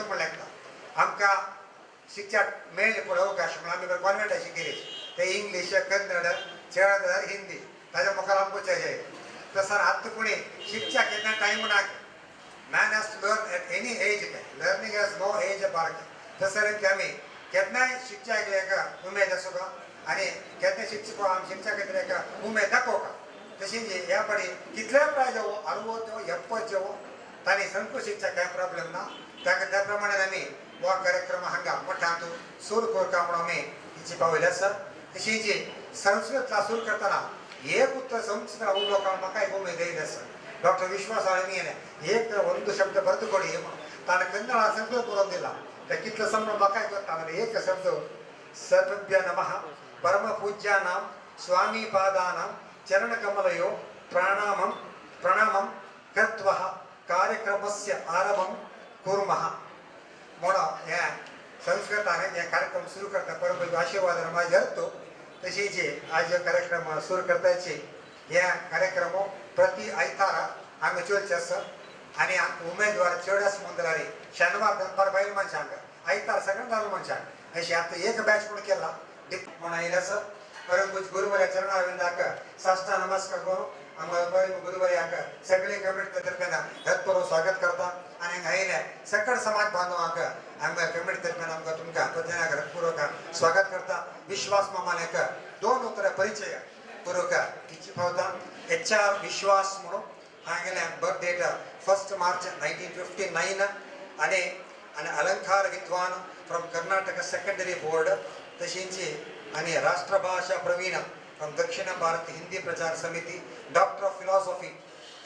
म्हणल्यार आमकां शिक्षाक मेळ्ळे पळय अवकाश म्हण आमी कॉन्वेंटाची गेली ते इंग्लीश कन्नड चेड हिंदी ताज्या मुखार आमकां जाय तसर आतां कोणी शिक्षा केन्ना टायम ना man has to learn at any age learning has no age पार्क तसर आमी केन्नाय शिक्षा एक उमेद आसूं का आनी केन्ना शिक्षक आम शिक्षा खातीर एक उमेद दाखोवका तशी ह्या पाटी कितलेय प्राय जावो 60 जावो 70 जावो तांणी संकुल शिक्षा कांय प्रॉब्लेम ना त्या प्रमाणे आमी हो कार्यक्रम हांगा मोठ्या हातूंत सुरू करता म्हणून आमी इच्छी पावयले आसा तशी जी संस्कृत क्लास सुरू करतना एक उत्तर संस्कृत उलोवपाक म्हाका एक उमेद येयली आसा डॉक्टर विश्वास आळमी एक ಒಂದು ಶಬ್ದ ಬರೆದು ಕೊಡಿ ತಾನು ಕನ್ನಡ ಸಂಸ್ಕೃತ ಬರೋದು ದಿಲ್ಲ कितलं समजा म्हाका करता एक शब्द सर्वभ्य नमः परम पूज्यानां स्वामी पादानां चरणकमलयो प्रणामं प्रणामं कृत्वा कार्यक्रमस्य आरंभं कुर्मः म्हणून ह्या संस्कृताने हे कार्यक्रम सुरू करता परम आशीर्वाद माझे हरतो तशी जी आज कार्यक्रम सुरू करताची ह्या कार्यक्रम प्रति आयतारा हांगा चलचे आसा आनी उमेदवार चड आसा मंडळारी शेनवार दनपार बायल मनशांक आयतार सगळ्या दादलो मनशांक अशी आता एक बॅच पूण केला म्हण आयले आसा परम गुरुवर्या चरणाविंदाक साष्टा नमस्कार करून आमकां गुरुवर्याक सगळे कमिटी तर्फेन हृदयपूर्वक स्वागत करता आनी हांगा आयल्या सकळ समाज बांधवांक आमकां कमिटी तर्फेन आमकां तुमकां प्रत्येकाक हृदयपूर्वक स्वागत करता विश्वास मामाने 2 उतरां परिचय पूर्वक इच्छी पावता HR विश्वास म्हणून हांगेले बर्थ डेट 1 मार्च 1959 आनी अलंकार विद्वान फ्रॉम कर्नाटक सेकंडरी बोर्ड तशींची आनी राष्ट्रभाषा प्रवीण फ्रॉम दक्षिण भारत हिंदी प्रचार समिती doctor of philosophy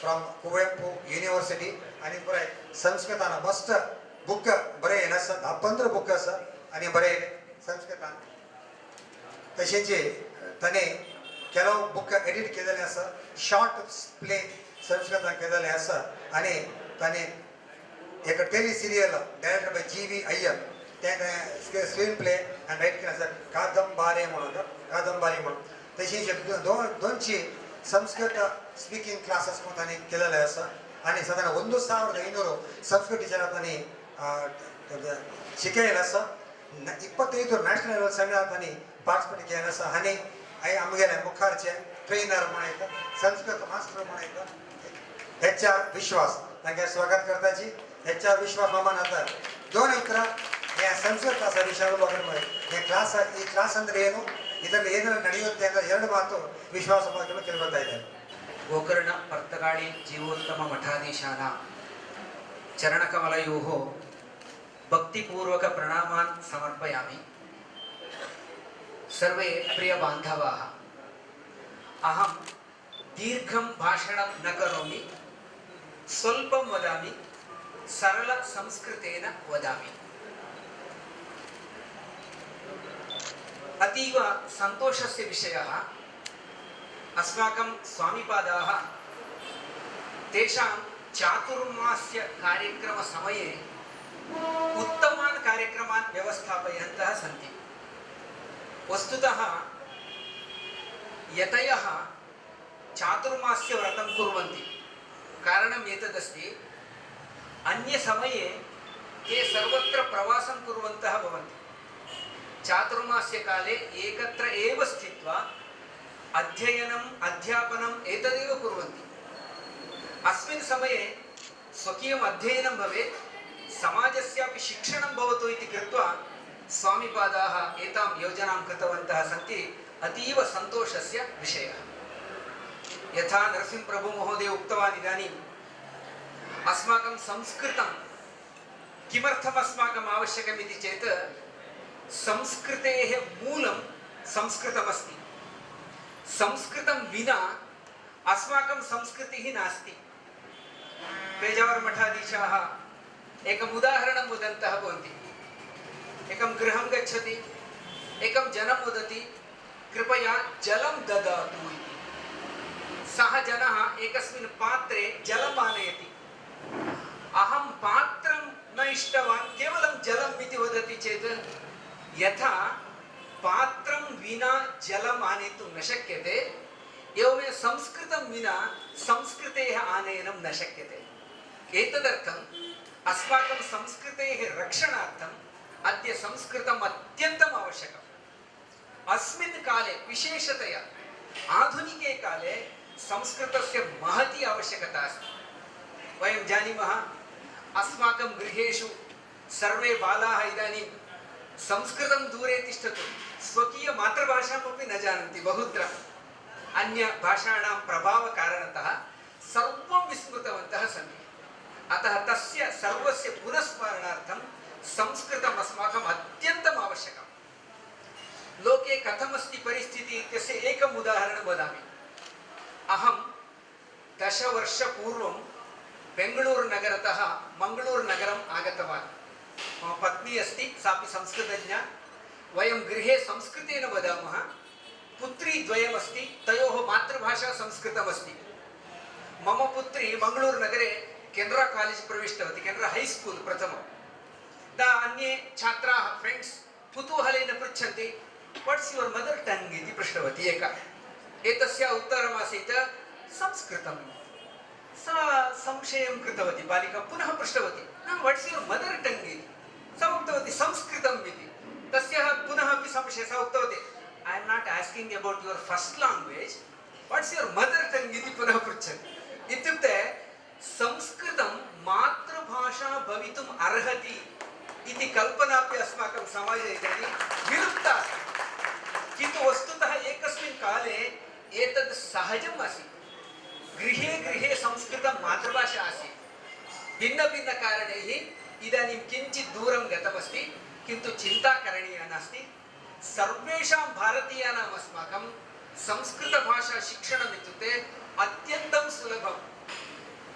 from Kuvempu university आनी पुराय संस्कृतान मस्त बुक बरयले आसा 10-15 बुक आसा आनी बरयले संस्कृतान तशींची ताणे ಕೆಲವು ಬುಕ್ ಎಡಿಟ್ केलेले आसा शॉर्ट प्ले संस्कृतान केलेले आसा आनी ताणे एक tele serial director by GV Iyer ते स्क्रीन प्ले आनी रायट केला आसा कादंबारी म्हणून तशी दोनशी संस्कृत स्पीकिंग क्लासेस म्हणून ताणे केलेले आसा आनी सादारण 1500 संस्कृत टिचरां ताणे शिकयलेले आसा 25 नॅशनल लेवल सेमिनार ताणे पार्टिसिपेट केलेले आसा आनी आमगेले मुखारचे ट्रेनर म्हणून संस्कृत मास्टर म्हणून HR विश्वास तांचे स्वागत करताची HR विश्वास मामान आता 2 ಉತ್ತರ ಈ ಸಂಸ್ಕೃತ ಕ್ಲಾಸ್ ವಿಷಯ ಬಗ್ಗೆ ಈ ಕ್ಲಾಸ್ ಅಂದ್ರೆ ಏನು ಇದರಲ್ಲಿ ಏನೆಲ್ಲ ನಡೆಯುತ್ತೆ ಅಂತ 2 ಮಾತು ವಿಶ್ವಾಸ ಮಾತುಗಳು ಕೇಳ್ಕೊತಾ ಇದ್ದಾರೆ ಗೋಕರ್ಣ ಪರ್ತಗಾಳಿ ಜೀವೋತ್ತಮ ಮಠಾಧೀಶಾನ ಚರಣಕಮಲಯೋಃ ಭಕ್ತಿಪೂರ್ವಕ ಪ್ರಣಾಮಾನ್ ಸಮರ್ಪಯಾಮಿ सर्वे प्रिय बांधवाः अहं दीर्घं भाषणं न करोमि स्वल्पं वदामि सरल संस्कृतेन वदामि अतीव सन्तोषस्य विषयः अस्माकं स्वामिपादाः तेषां चातुर्मास्य कार्यक्रमसमये उत्तमान् कार्यक्रमान् व्यवस्थापयन्तः सन्ति वस्तुतः यतयः चातुर्मास्य व्रतं कुर्वन्ति कारणम् एतदस्ति अन्यसमये ते सर्वत्र प्रवासं कुर्वन्तः भवन्ति चातुर्मास्य काले एकत्र एव स्थित्वा अध्ययनम् अध्यापनम् एतदेव कुर्वन्ति अस्मिन् समये स्वकीयम् अध्ययनं भवेत् समाजस्यापि शिक्षणं भवतु इति कृत्वा स्वामिपादाः एतां योजनां कृतवन्तः सन्ति अतीव सन्तोषस्य विषयः यथा नरसिंहप्रभु महोदय उक्तवान् इदानीम् अस्माकं संस्कृतं किमर्थम् अस्माकम् आवश्यकम् इति चेत् संस्कृतेः मूलं संस्कृतमस्ति संस्कृतं विना अस्माकं संस्कृतिः नास्ति पेजावर मठाधीशाः एकम् उदाहरणं वदन्तः भवन्ति एकं गृहं गच्छति एकं जनं वदति कृपया जलं ददातु इति सः जनः एकस्मिन् पात्रे जलम् आनयति अहं पात्रं न इष्टवान् केवलं जलम् इति वदति चेत् यथा पात्रं विना जलम् आनेतुं न शक्यते एवमेव संस्कृतं विना संस्कृतेः आनयनं न शक्यते एतदर्थम् अस्माकं संस्कृतेः रक्षणार्थम् अद्य संस्कृतम् अत्यन्तम् आवश्यकम्। अस्मिन् काले विशेषतया आधुनिके काले संस्कृतस्य महती आवश्यकता अस्ति। वयं जानीमः अस्माकं गृहेषु सर्वे बालाः इदानीं संस्कृतं दूरे तिष्ठतु स्वकीय मातृभाषामपि न जानन्ति। बहुत्र अन्यभाषाणां प्रभावकारणतः सर्वं विस्मृतवन्तः सन्ति। अतः तस्य सर्वस्य पुनस्मरणार्थं संस्कृतम् अस्माकम् अत्यन्तम् आवश्यकम्। लोके कथमस्ति परिस्थितिः इत्यस्य एकम् उदाहरणं वदामि। अहं 10 वर्षपूर्वं बेङ्गळूरुनगरतः मङ्गळूरुनगरम् आगतवान्। मम पत्नी अस्ति, सापि संस्कृतज्ञा। वयं गृहे संस्कृतेन वदामः। पुत्री द्वयमस्ति, तयोः मातृभाषा संस्कृतमस्ति। मम पुत्री मङ्गळूरुनगरे केनरा कालेज् प्रविष्टवती, केनरा हैस्कूल् प्रथमं। अन्ये छात्राः फ्रेण्ड्स् कुतूहलेन पृच्छन्ति, वाट्स् युवर् मदर् टङ्ग् इति पृष्टवती एका। एतस्याः उत्तरमासीत् संस्कृतं। सा संशयं कृतवती, बालिका पुनः पृष्टवती, वाट्स् युवर् मदर् टङ्ग् इति। सा उक्तवती संस्कृतम् इति। तस्याः पुनः अपि संशयः, सा उक्तवती, I am not asking about your first language, what's your mother tongue इति पुनः पृच्छति। इत्युक्ते संस्कृतं मातृभाषा भवितुम् अर्हति इति कल्पनापि अस्माकं समाजे इदानीं विलुप्ता अस्ति। किन्तु वस्तुतः एकस्मिन् काले एतद् सहजम् आसीत्। गृहे गृहे संस्कृतं मातृभाषा आसीत्। भिन्नभिन्नकारणैः इदानीं किञ्चित् दूरं गतमस्ति, किन्तु चिन्ता करणीया नास्ति। सर्वेषां भारतीयानाम् अस्माकं संस्कृतभाषा शिक्षणम् इत्युक्ते अत्यन्तं सुलभम्।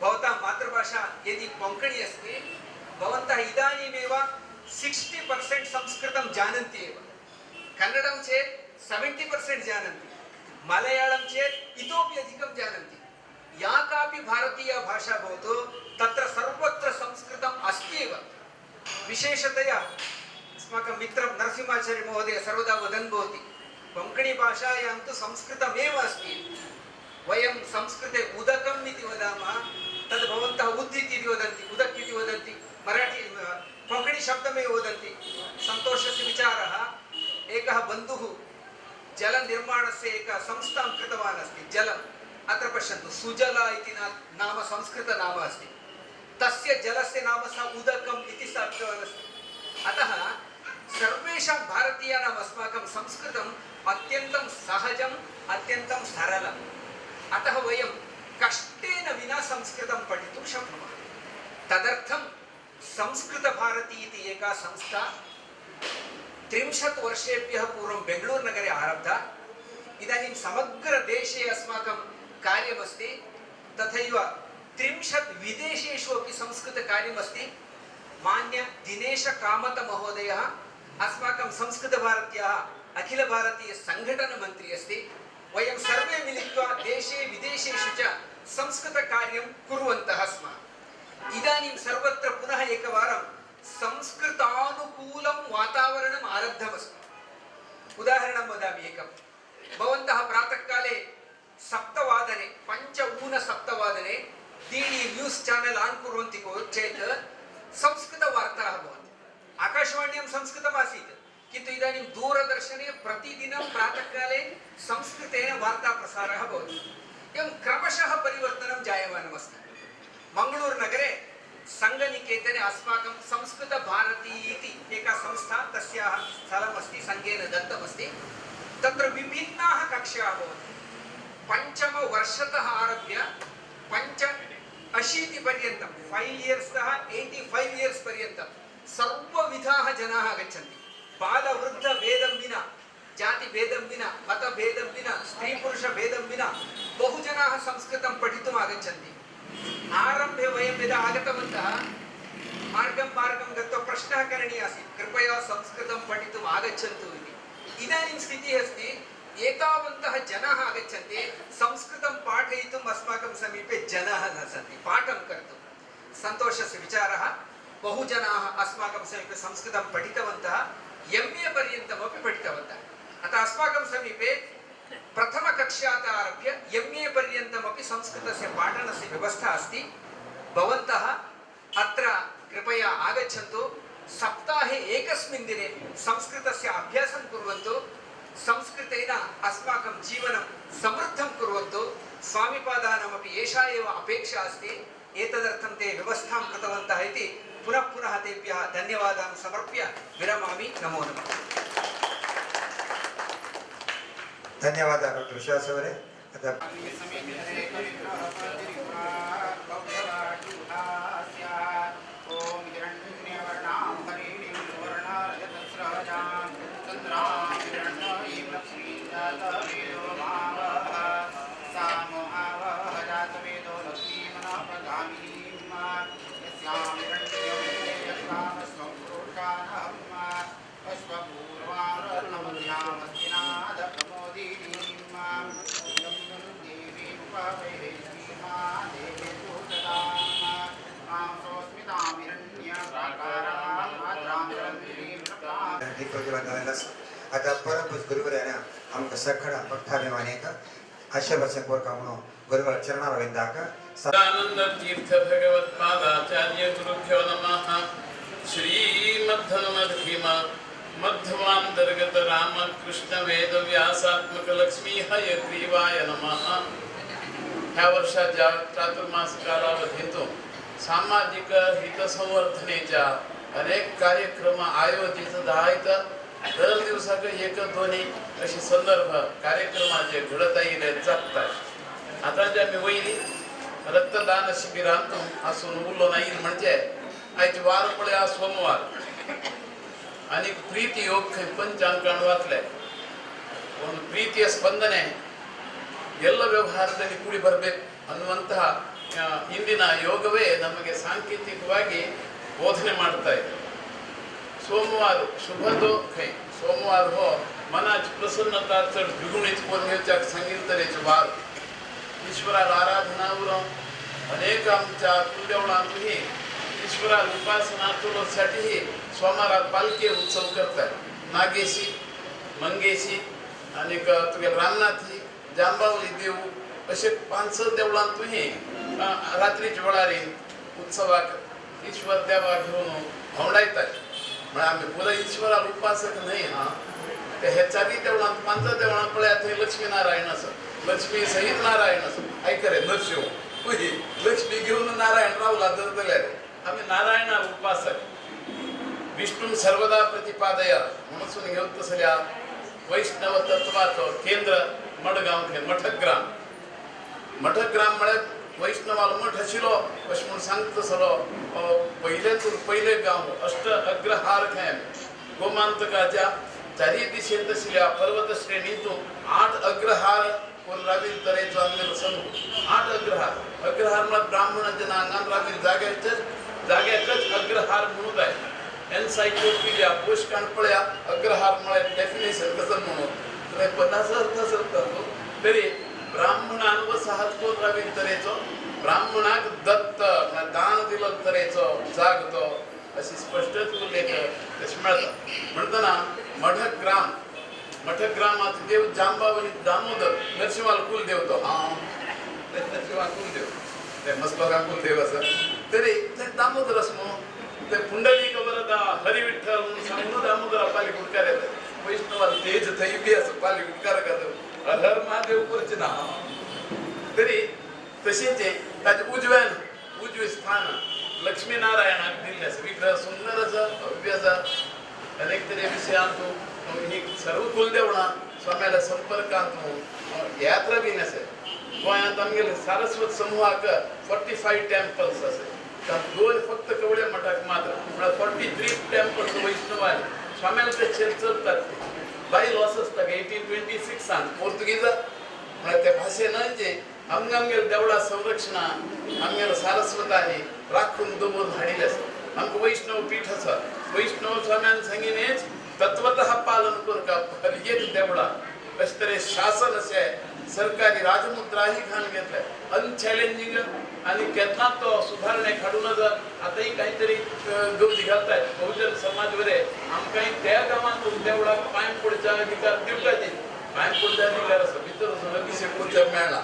भवतां मातृभाषा यदि कोङ्कणी अस्ति, भवन्तः इदानीमेव 60% संस्कृतं जानन्ति एव। कन्नडं चेत् 70% जानन्ति, मलयाळं चेत् इतोपि अधिकं जानन्ति। या कापि भारतीया भाषा भवतु, तत्र सर्वत्र संस्कृतम् अस्ति एव। विशेषतया अस्माकं मित्रं नरसिंहाचार्य महोदय सर्वदा वदन् भवति, कोङ्कणी भाषायां तु संस्कृतमेव अस्ति। वयं संस्कृते उदकम् इति वदामः, तद् भवन्तः उद् इति वदन्ति, उदक् इति वदन्ति, मराठी कोङ्कणी शब्दमेव वदन्ति। सन्तोषस्य विचारः, एकः बन्धुः जलनिर्माणस्य एकः संस्थां कृतवान् अस्ति। जलम् अत्र पश्यन्तु, सुजला इति नाम संस्कृतनाम अस्ति। तस्य जलस्य नाम स उदकम् इति स्थापितवान् अस्ति। अतः सर्वेषां भारतीयानाम् अस्माकं संस्कृतम् अत्यन्तं सहजम्, अत्यन्तं सरलम्। अतः वयं कष्टेन विना संस्कृतं पठितुं शक्नुमः। तदर्थं संस्कृतभारती इति एका संस्था 30 वर्षेभ्यः पूर्वं बेङ्गळूरुनगरे आरब्धा। इदानीं समग्रदेशे अस्माकं कार्यमस्ति। तथैव 30 विदेशेषु अपि संस्कृतकार्यमस्ति। मान्य दिनेश कामत महोदयः अस्माकं संस्कृतभारत्याः अखिलभारतीयसङ्घटनमन्त्री अस्ति। वयं सर्वे मिलित्वा देशे विदेशेषु च संस्कृतकार्यं कुर्वन्तः स्मः। इदानीं सर्वत्र पुनः एकवारं संस्कृतानुकूलं वातावरणम् आरब्धमस्ति। उदाहरणं वदामि एकं। भवन्तः प्रातःकाले 7 पञ्चऊनसप्तवादने डीडी न्यूस् चानेल् आन् कुर्वन्ति चेत् संस्कृतवार्ताः भवन्ति। आकाशवाण्यां संस्कृतमासीत्, किन्तु इदानीं दूरदर्शने प्रतिदिनं प्रातःकाले संस्कृतेन वार्ताप्रसारः भवति। एवं क्रमशः परिवर्तनं जायमानमस्ति। मङ्गळूरुनगरे सङ्गनिकेतने अस्माकं संस्कृतभारती इति एका संस्था, तस्याः स्थलमस्ति, सङ्घेन दत्तमस्ति। तत्र विभिन्नाः कक्ष्याः भवन्ति। 5 वर्षतः आरभ्य 85 पर्यन्तं, 5 इयर्स् तः 85 इयर्स् पर्यन्तं सर्वविधाः जनाः आगच्छन्ति। बालवृद्धभेदं विना, जातिभेदं विना, मतभेदं विना, स्त्रीपुरुषभेदं विना बहुजनाः संस्कृतं पठितुम् आगच्छन्ति। आरम्भे वयं यदा आगतवन्तः मार्गं गत्वा प्रश्नः करणीयः आसीत्, कृपया संस्कृतं पठितुम् आगच्छन्तु इति। इदानीं स्थितिः अस्ति, एतावन्तः जनाः आगच्छन्ति, संस्कृतं पाठयितुम् अस्माकं समीपे जनाः न सन्ति पाठं कर्तुं। सन्तोषस्य विचारः, बहुजनाः अस्माकं समीपे संस्कृतं पठितवन्तः, MA पर्यन्तमपि पठितवन्तः। अतः अस्माकं समीपे प्रथमकक्ष्यात् आरभ्य MA पर्यन्तमपि संस्कृतस्य पाठनस्य व्यवस्था अस्ति। भवन्तः अत्र कृपया आगच्छन्तु सप्ताहे एकस्मिन् दिने संस्कृतस्य अभ्यासं कुर्वन्तु संस्कृतेन अस्माकं जीवनं समृद्धं कुर्वन्तु स्वामिपादानामपि एषा एव अपेक्षा अस्ति एतदर्थं ते व्यवस्थां कृतवन्तः इति पुनः पुनः तेभ्यः धन्यवादान् समर्प्य विरमामि नमो नमः धन्यवाद डॉक्टर विश्वास ಅವರೇ आता आता परमपूज गुरुवरायान आमकां सखड भक्ताभिमानीक आशीर्वाद कोरता म्हणून गुरुवर चरणार विंदाक सदानंद तीर्थ भगवत पादाचार्य गुरुभ्यो नमः श्रीमद्धनमधीम मध्वांतर्गत रामकृष्ण वेद व्यासात्मक लक्ष्मी हयग्रीवाय नमः. ह्या वर्षाच्या चातुर्मास कालावधीतून सामाजिक हितसंवर्धनेच्या अनेक कार्यक्रम आयोजित आहेत. दर दिवसाक एक दोन्ही अशी संदर्भ कार्यक्रमाचे घडत येईल जगतात. आता ज्या मी वैरी रक्तदान शिबिरांतून असून उरलो नाही म्हणजे आयचे वार पळया सोमवार आणि प्रीति योग पंचांकाण वाचले ಪ್ರೀತಿಯ ಸ್ಪಂದನೆ ಎಲ್ಲ ವ್ಯವಹಾರದಲ್ಲಿ ಕೂಡಿ ಬರಬೇಕು ಅನ್ನುವಂತಹ ಇಂದಿನ ಯೋಗವೇ ನಮಗೆ ಸಾಂಕೇತಿಕವಾಗಿ ಬೋಧನೆ ಮಾಡ್ತಾ ಇದೆ. सोमवार शुभ दो खै सोमवार हो मनाची प्रसन्नता चढ द्विगुणित कोणच्या सांगील तरेचे वार ईश्वराला आराधनावर अनेक आमच्या कुलदेवळांतही ईश्वराला उपासनातुसाठी सोमवारात पालखी उत्सव करतात. नागेशी मंगेशी आणि तुगे रामनाथी जांबावली देव असे 5-6 देवळांतही रात्रीच्या वेळारी उत्सवाक ईश्वर देवा घेऊन भोंडायतात. म्हणजे आम्ही पुरा ईश्वराला उपासक नाही हा ते ह्याच्याबी देवळांत 5 देवळांत पळया थंय लक्ष्मीनारायण असं लक्ष्मी सहित नारायण असं ऐकरे नरशिव पुही लक्ष्मी घेऊन नारायण रावला जाल्यार आम्ही नारायणाला उपासक. विष्णू सर्वदा प्रतिपादय म्हणून घेऊन तसल्या वैष्णव तत्वाचं केंद्र मडगाव मठग्राम मठग्राम म्हळ्यार वैष्णवाला मठ आशिल्लो अशें म्हूण सांगता तसलो पयले गांव अष्ट अग्रहार खेम गोमांतकाच्या चारी दिशेन आशिल्ल्या पर्वत श्रेणीतून 8 अग्रहार रावील तरेचो आमगेलो समूह 8 अग्रहार अग्रहार म्हळ्यार ब्राह्मण जनांगान रावील जाग्याकच अग्रहार म्हणून जाय. एन्सायक्लोपिडिया पोस्टकान पळया अग्रहार म्हळ्यार डेफिनेशन कसं म्हणून 50 अर्थ आसता तरी ब्राह्मणान वसाहत कोण रावील तरेचो ब्राह्मणाक दत्त दान दिलो तरेचो जाग तो अशी स्पष्टच उल्लेख तशें मेळटा. म्हणटना मठग्रामात देव जांबावली दामोदर नरसिंहाल कुलदेव तो नरसिंहा कुलदेव ते मस्कोरा कुलदेव आसा तरी ते दामोदर आसा म्हणून ते पुंडलीक वरदा हरिविठ्ठल म्हणून सांगून दामोदरा पाली गुटकार येतात. वैष्णवाल तेज थंय बी आसा पाली गुटकार करता हर हर महादेव करचे ना तरी तशेंच ताजे उजवे स्थान लक्ष्मीनारायणाक दिल्लें आसा. विग्रह सुंदर आसा भव्य आसा. अनेक तरे विशयांतूं ही सर्व कुलदेवळां स्वाम्याल्या संपर्कांतूं यात्रा बीन आसा. गोंयांत आमगेले सारस्वत समूहाक 45 टेम्पल्स आसा. तातूंत 2 फक्त कवडे मठाक मात्र म्हळ्यार 43 टेम्पल्स वैष्णवाले स्वाम्याला ते चलतात. बाय लॉस आसता 1826 पोर्तुगीज म्हळ्यार त्या भाशेन जे आमगेले देवळा संरक्षणा आमगेलो सारस्वतांनी राखून दवरून हाडिल्ले आसा. आमकां वैष्णव पीठ आसा. वैष्णव स्वाम्यान सांगिनेच तत्वतः पालन करता हर एक देवळा अशे तरेन शासन अशें सरकारी राजमुद्राही घालून घेतले अनचॅलेंजिंग आणि केन्ना तो सुधारणे काडूनच आतांय काहीतरी गवजी घालतात. बहुजन समाज वरे आमकां त्या गांवांत देवळाक पांय पडच्या अधिकार दिवपाचे पांय पडच्या अधिकार आसा भितर वचून अभिशेक करचो मेळना.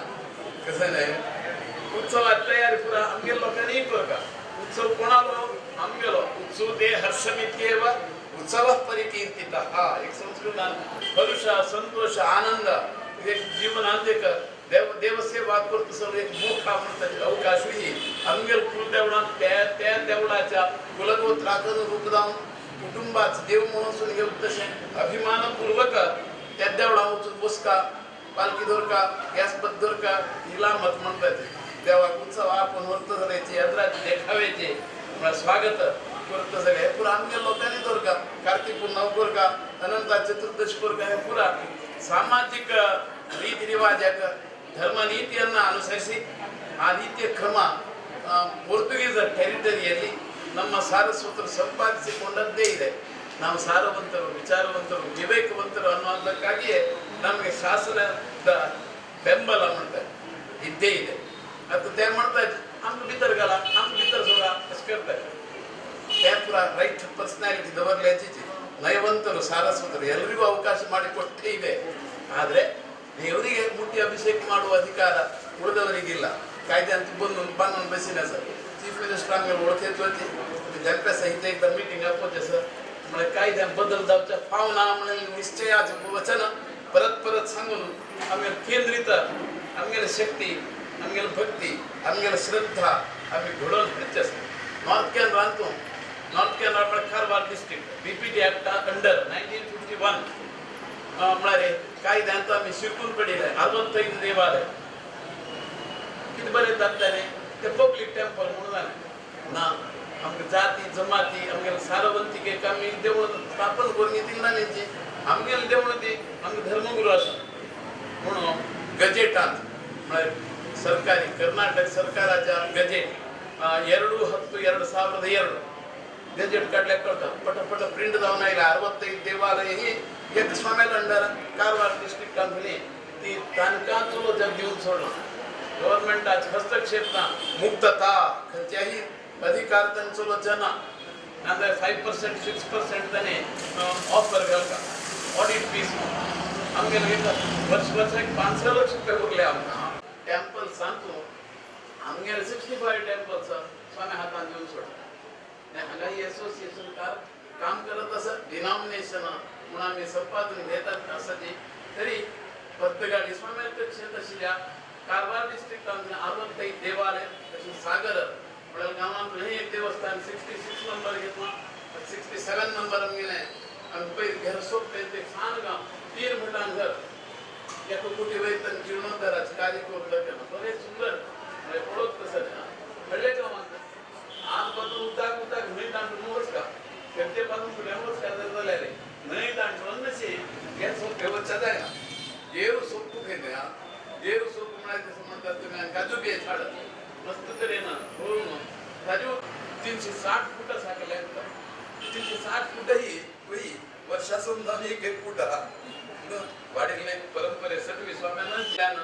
कसं नाही उत्सवात तयारी पुरा आमगे लोकांनी करता. उत्सव कोणालो आमगेलो उत्सुते हर्षमित्येव उत्सवः परिकीर्तितः. एक संस्कृतान हर्ष संतोष आनंद एक जीवनात एक देवसेवा करतो सर एक मोठा म्हणतात अवकाशही आमगेल कुल देवळा त्या देवळाच्या कुलगोत्राचं रूप दावून कुटुंबाचं देव म्हणून घेऊन तसे अभिमानपूर्वक त्या देवळा उचून बसका पालखी दोरका गॅस बद दोरका हिला मत म्हणतात देवा उत्सव आपण वर्त झाल्याचे यात्राचे देखाव्याचे स्वागत करत सगळे पुरा आमच्या लोकांनी दोरका कार्तिक पूर्णव कोरका अनंत चतुर्दशी कोरका हे पुरा सामाजिक रीति रिवाज ಧರ್ಮನೀತಿಯನ್ನು ಅನುಸರಿಸಿ ಆ ರೀತಿಯ ಕ್ರಮ ಪೋರ್ಚುಗೀಸರ ಟೆರಿಟರಿಯಲ್ಲಿ ನಮ್ಮ ಸಾರಸ್ವತರು ಸಂಪಾದಿಸಿಕೊಂಡದ್ದೇ ಇದೆ. ನಾವು ಸಾರವಂತರು ವಿಚಾರವಂತರು ವಿವೇಕವಂತರು ಅನ್ನೋದಕ್ಕಾಗಿಯೇ ನಮಗೆ ಶಾಸನದ ಬೆಂಬಲ ಮಾಡ್ತಾರೆ ಇದ್ದೇ ಇದೆ. ಅದು ते म्हणतात आमचं भितर घाला आमचं भितर सोडा असं करतात. त्या ಪುರ ರೈಟ್ ಪರ್ಸನಾಲಿಟಿ ದವರ್ಲೇಜಿ ನಯವಂತರು ಸಾರಸ್ವತರು ಎಲ್ಲರಿಗೂ ಅವಕಾಶ ಮಾಡಿಕೊಟ್ಟೇ ಇದೆ. ಆದರೆ ದೇವರಿಗೆ ಮುಟ್ಟಿ ಅಭಿಷೇಕ ಮಾಡುವ ಅಧಿಕಾರ ಉಳಿದವರಿಗಿಲ್ಲ. कायदे बांधून बसीन सर चीफ मिनिस्टर आम्ही ओळखत होते त्यांच्या सहित एकदा मीटिंग होते सर म्हणजे कायद्या बदल जावच्या पावना म्हणजे निश्चयाचं वचन परत परत सांगून आम्ही केंद्रित आमगेली शक्ती आमगेली भक्ती आमगेली श्रद्धा आम्ही घडवून फिरचे नॉर्थ केरळ आणतो. नॉर्थ केरळ आपण Karwar district BPT act under 1951 म्हणारे कायद्यांत आम्ही शिकून पडिले 65 देवालय किती बरे जाताले ते पब्लिक टेम्पल म्हणून झाले ना आमगे जाती जमाती आमगे सारवंतिके आम्ही देवळ स्थापन करून येतील ना त्यांची आमगे देवळ ती आमगे धर्मगुरू असं म्हणून गजेटात सरकारी कर्नाटक सरकाराच्या गजेट 2/10/2002 गजेट काढल्या कळतात पटपट प्रिंट जाऊन आयला 65 देवालय ही एक स्वाम्याला अंडर कारवार डिस्ट्रिक्ट कंपनी ती तानकाचो जग देऊन सोडला. गव्हर्नमेंटाच्या हस्तक्षेपना मुक्तता खंयच्याही अधिकार त्यांचो जना नांतर 5% 6% त्याने ऑफर घालता ऑडिट फीस आमगे वर्षाक 500 लाख रुपये उरले आमकां टेम्पल सांगतो आमगे 65 टेम्पल स्वामी हातान देऊन सोडता. हांगा ही एसोसिएशन काम करत असं डिनॉमिनेशन म्हणून आम्ही संपादन घेतात असं तरी बद्धगाडी स्वामी तशी कारवार डिस्ट्रिक्ट 65 देवालय तशी सागर म्हणून गावात एक देवस्थान 66 नंबर घेतला 67 नंबर गेले आणि पहिले घर सोपते ते सांगाव 3 फुटां घर एक कोटी वेतन जीर्णोद्धाराचे कार्यक्रम केला बरे सुंदर म्हणजे ओळख कसं कळले का म्हणतात आज बदल उताक नाही दांड मोहच का करते बाजू पुण्यावरच काय झाले रे नाही दांड नसे गॅस व्यवस्था जाय जेव सोपू घेते हा जेव सोपू म्हणायचं म्हणतात तुम्ही काजू बी झाड मस्त तरी ना हो काजू 360 फूट साकले 360 फूट ही वही वर्षासून जाऊन 1 फूट वाढीले परंपरे सटवी स्वाम्यांना ज्ञान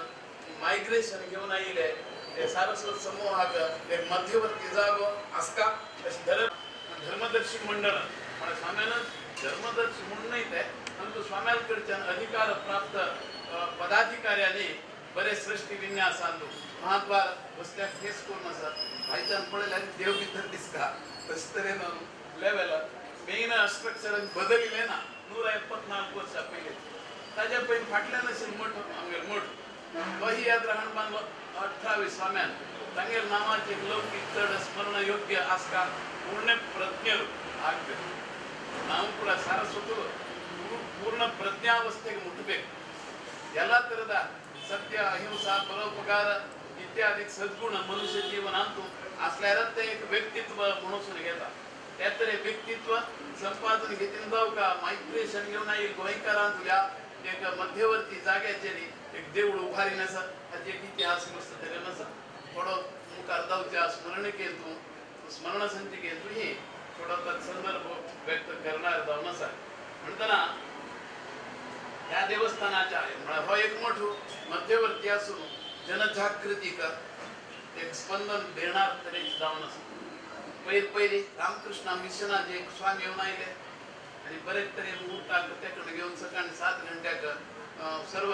मायग्रेशन घेऊन आले ते सारस्वत समूहाक एक मध्यवर्ती जागो आसका धर्मदर्शी मंडळ पण स्वाम्यानं धर्मदर्शी म्हणून नाही ते परंतु स्वाम्यांकडच्या अधिकार प्राप्त पदाधिकाऱ्याने बरे सृष्टी विन्यास आणलो महाद्वार बसत्या फेस करून असं आयच्यान पडले देव भितर दिसका तस तरेन लेवल मेन स्ट्रक्चर बदलले ना 174 वर्ष पहिले ताज्या पहिले फाटल्या नसेल मठ आमगे मठ वही याद राहण बांधलो 28 स्वाम्यान तांगे नावाचे लौकिक चढ स्मरण योग्य आस्का पूर्ण प्रज्ञ ಆಗಬೇಕು. ನಾವು ಕೂಡ ಸಾರಸ್ವತರು पूर्ण ಪ್ರಜ್ಞಾವಸ್ಥೆಗೆ ಮುಟ್ಟಬೇಕು. ಎಲ್ಲ ತರದ सत्य अहिंसा परोपकार इत्यादी सद्गुण मनुष्य जीवन आणतो असल्यावर ते एक व्यक्तित्व म्हणून घेतात. त्यातले व्यक्तित्व संपादन घेतील जाऊ का मायग्रेशन घेऊन येईल गोयकारांतल्या एक मध्यवर्ती जाग्याचे एक देऊळ उभारी नसा हाचे एक इतिहास मस्त तरी नसा थोडं मुखार जाऊच्या स्मरण केलं स्मरण संच केलं हे थोडं संदर्भ व्यक्त करणार जाऊ नसा म्हणताना या देवस्थानाच्या हो एक मोठं मध्यवर्ती असून जनजागृती का एक स्पंदन देणार तरी जाऊन पहिले रामकृष्ण मिशनाचे एक स्वामी येऊन आले आणि बरेच तरी मुहूर्ताक त्याकडे घेऊन सकाळी 7 घंट्याक सर्व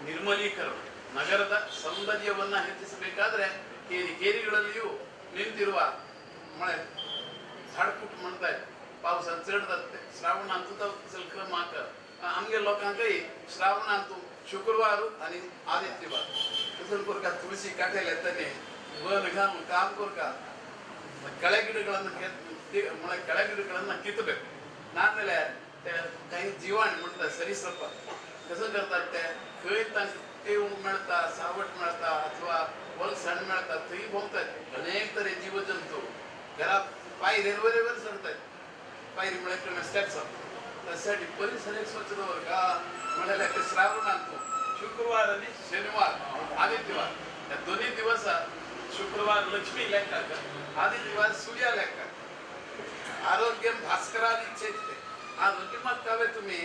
ನಿರ್ಮಲೀಕರಣ ನಗರದ ಸೌಂದರ್ಯವನ್ನ ಹೆಚ್ಚಿಸಬೇಕಾದ್ರೆ ಕೇರಿಗಳಲ್ಲಿ ನಿಂತಿರುವ ಮಳೆ झाडपूट म्हणताय पावसात चढ जाते श्रावणांत क्रम आमगे लोकांकय श्रावणांत शुक्रवार आणि आदित्यवार तसं कोरका तुळशी काटेल येताने वन घालून काम कोरका ಕಳೆ ಗಿಡಗಳನ್ನು ಕಳೆ ಗಿಡಗಳನ್ನ ಕಿತ್ತಬೇಕು ನಾದ್ಮೇಲೆ काही जीवाणू म्हणतात सरीसृप कसं करतात ते खंय ते मिळता सावट मिळता अथवा वलसण मिळतात थंय भोंवतात अनेक तरे जीवजंतू घरात पाय रेल्वेवर सरतात पायरी मिळत स्टेप्स त्यासाठी परिसर एक स्वच्छ का म्हणाल्या की श्रावणांतून शुक्रवार आणि शनिवार आदित्यवार या दोन्ही दिवस शुक्रवार लक्ष्मी लेखा आदित्यवार सूर्या लेखा आरोग्यम भास्कराद इच्छेते आज किंमत कावे तुम्ही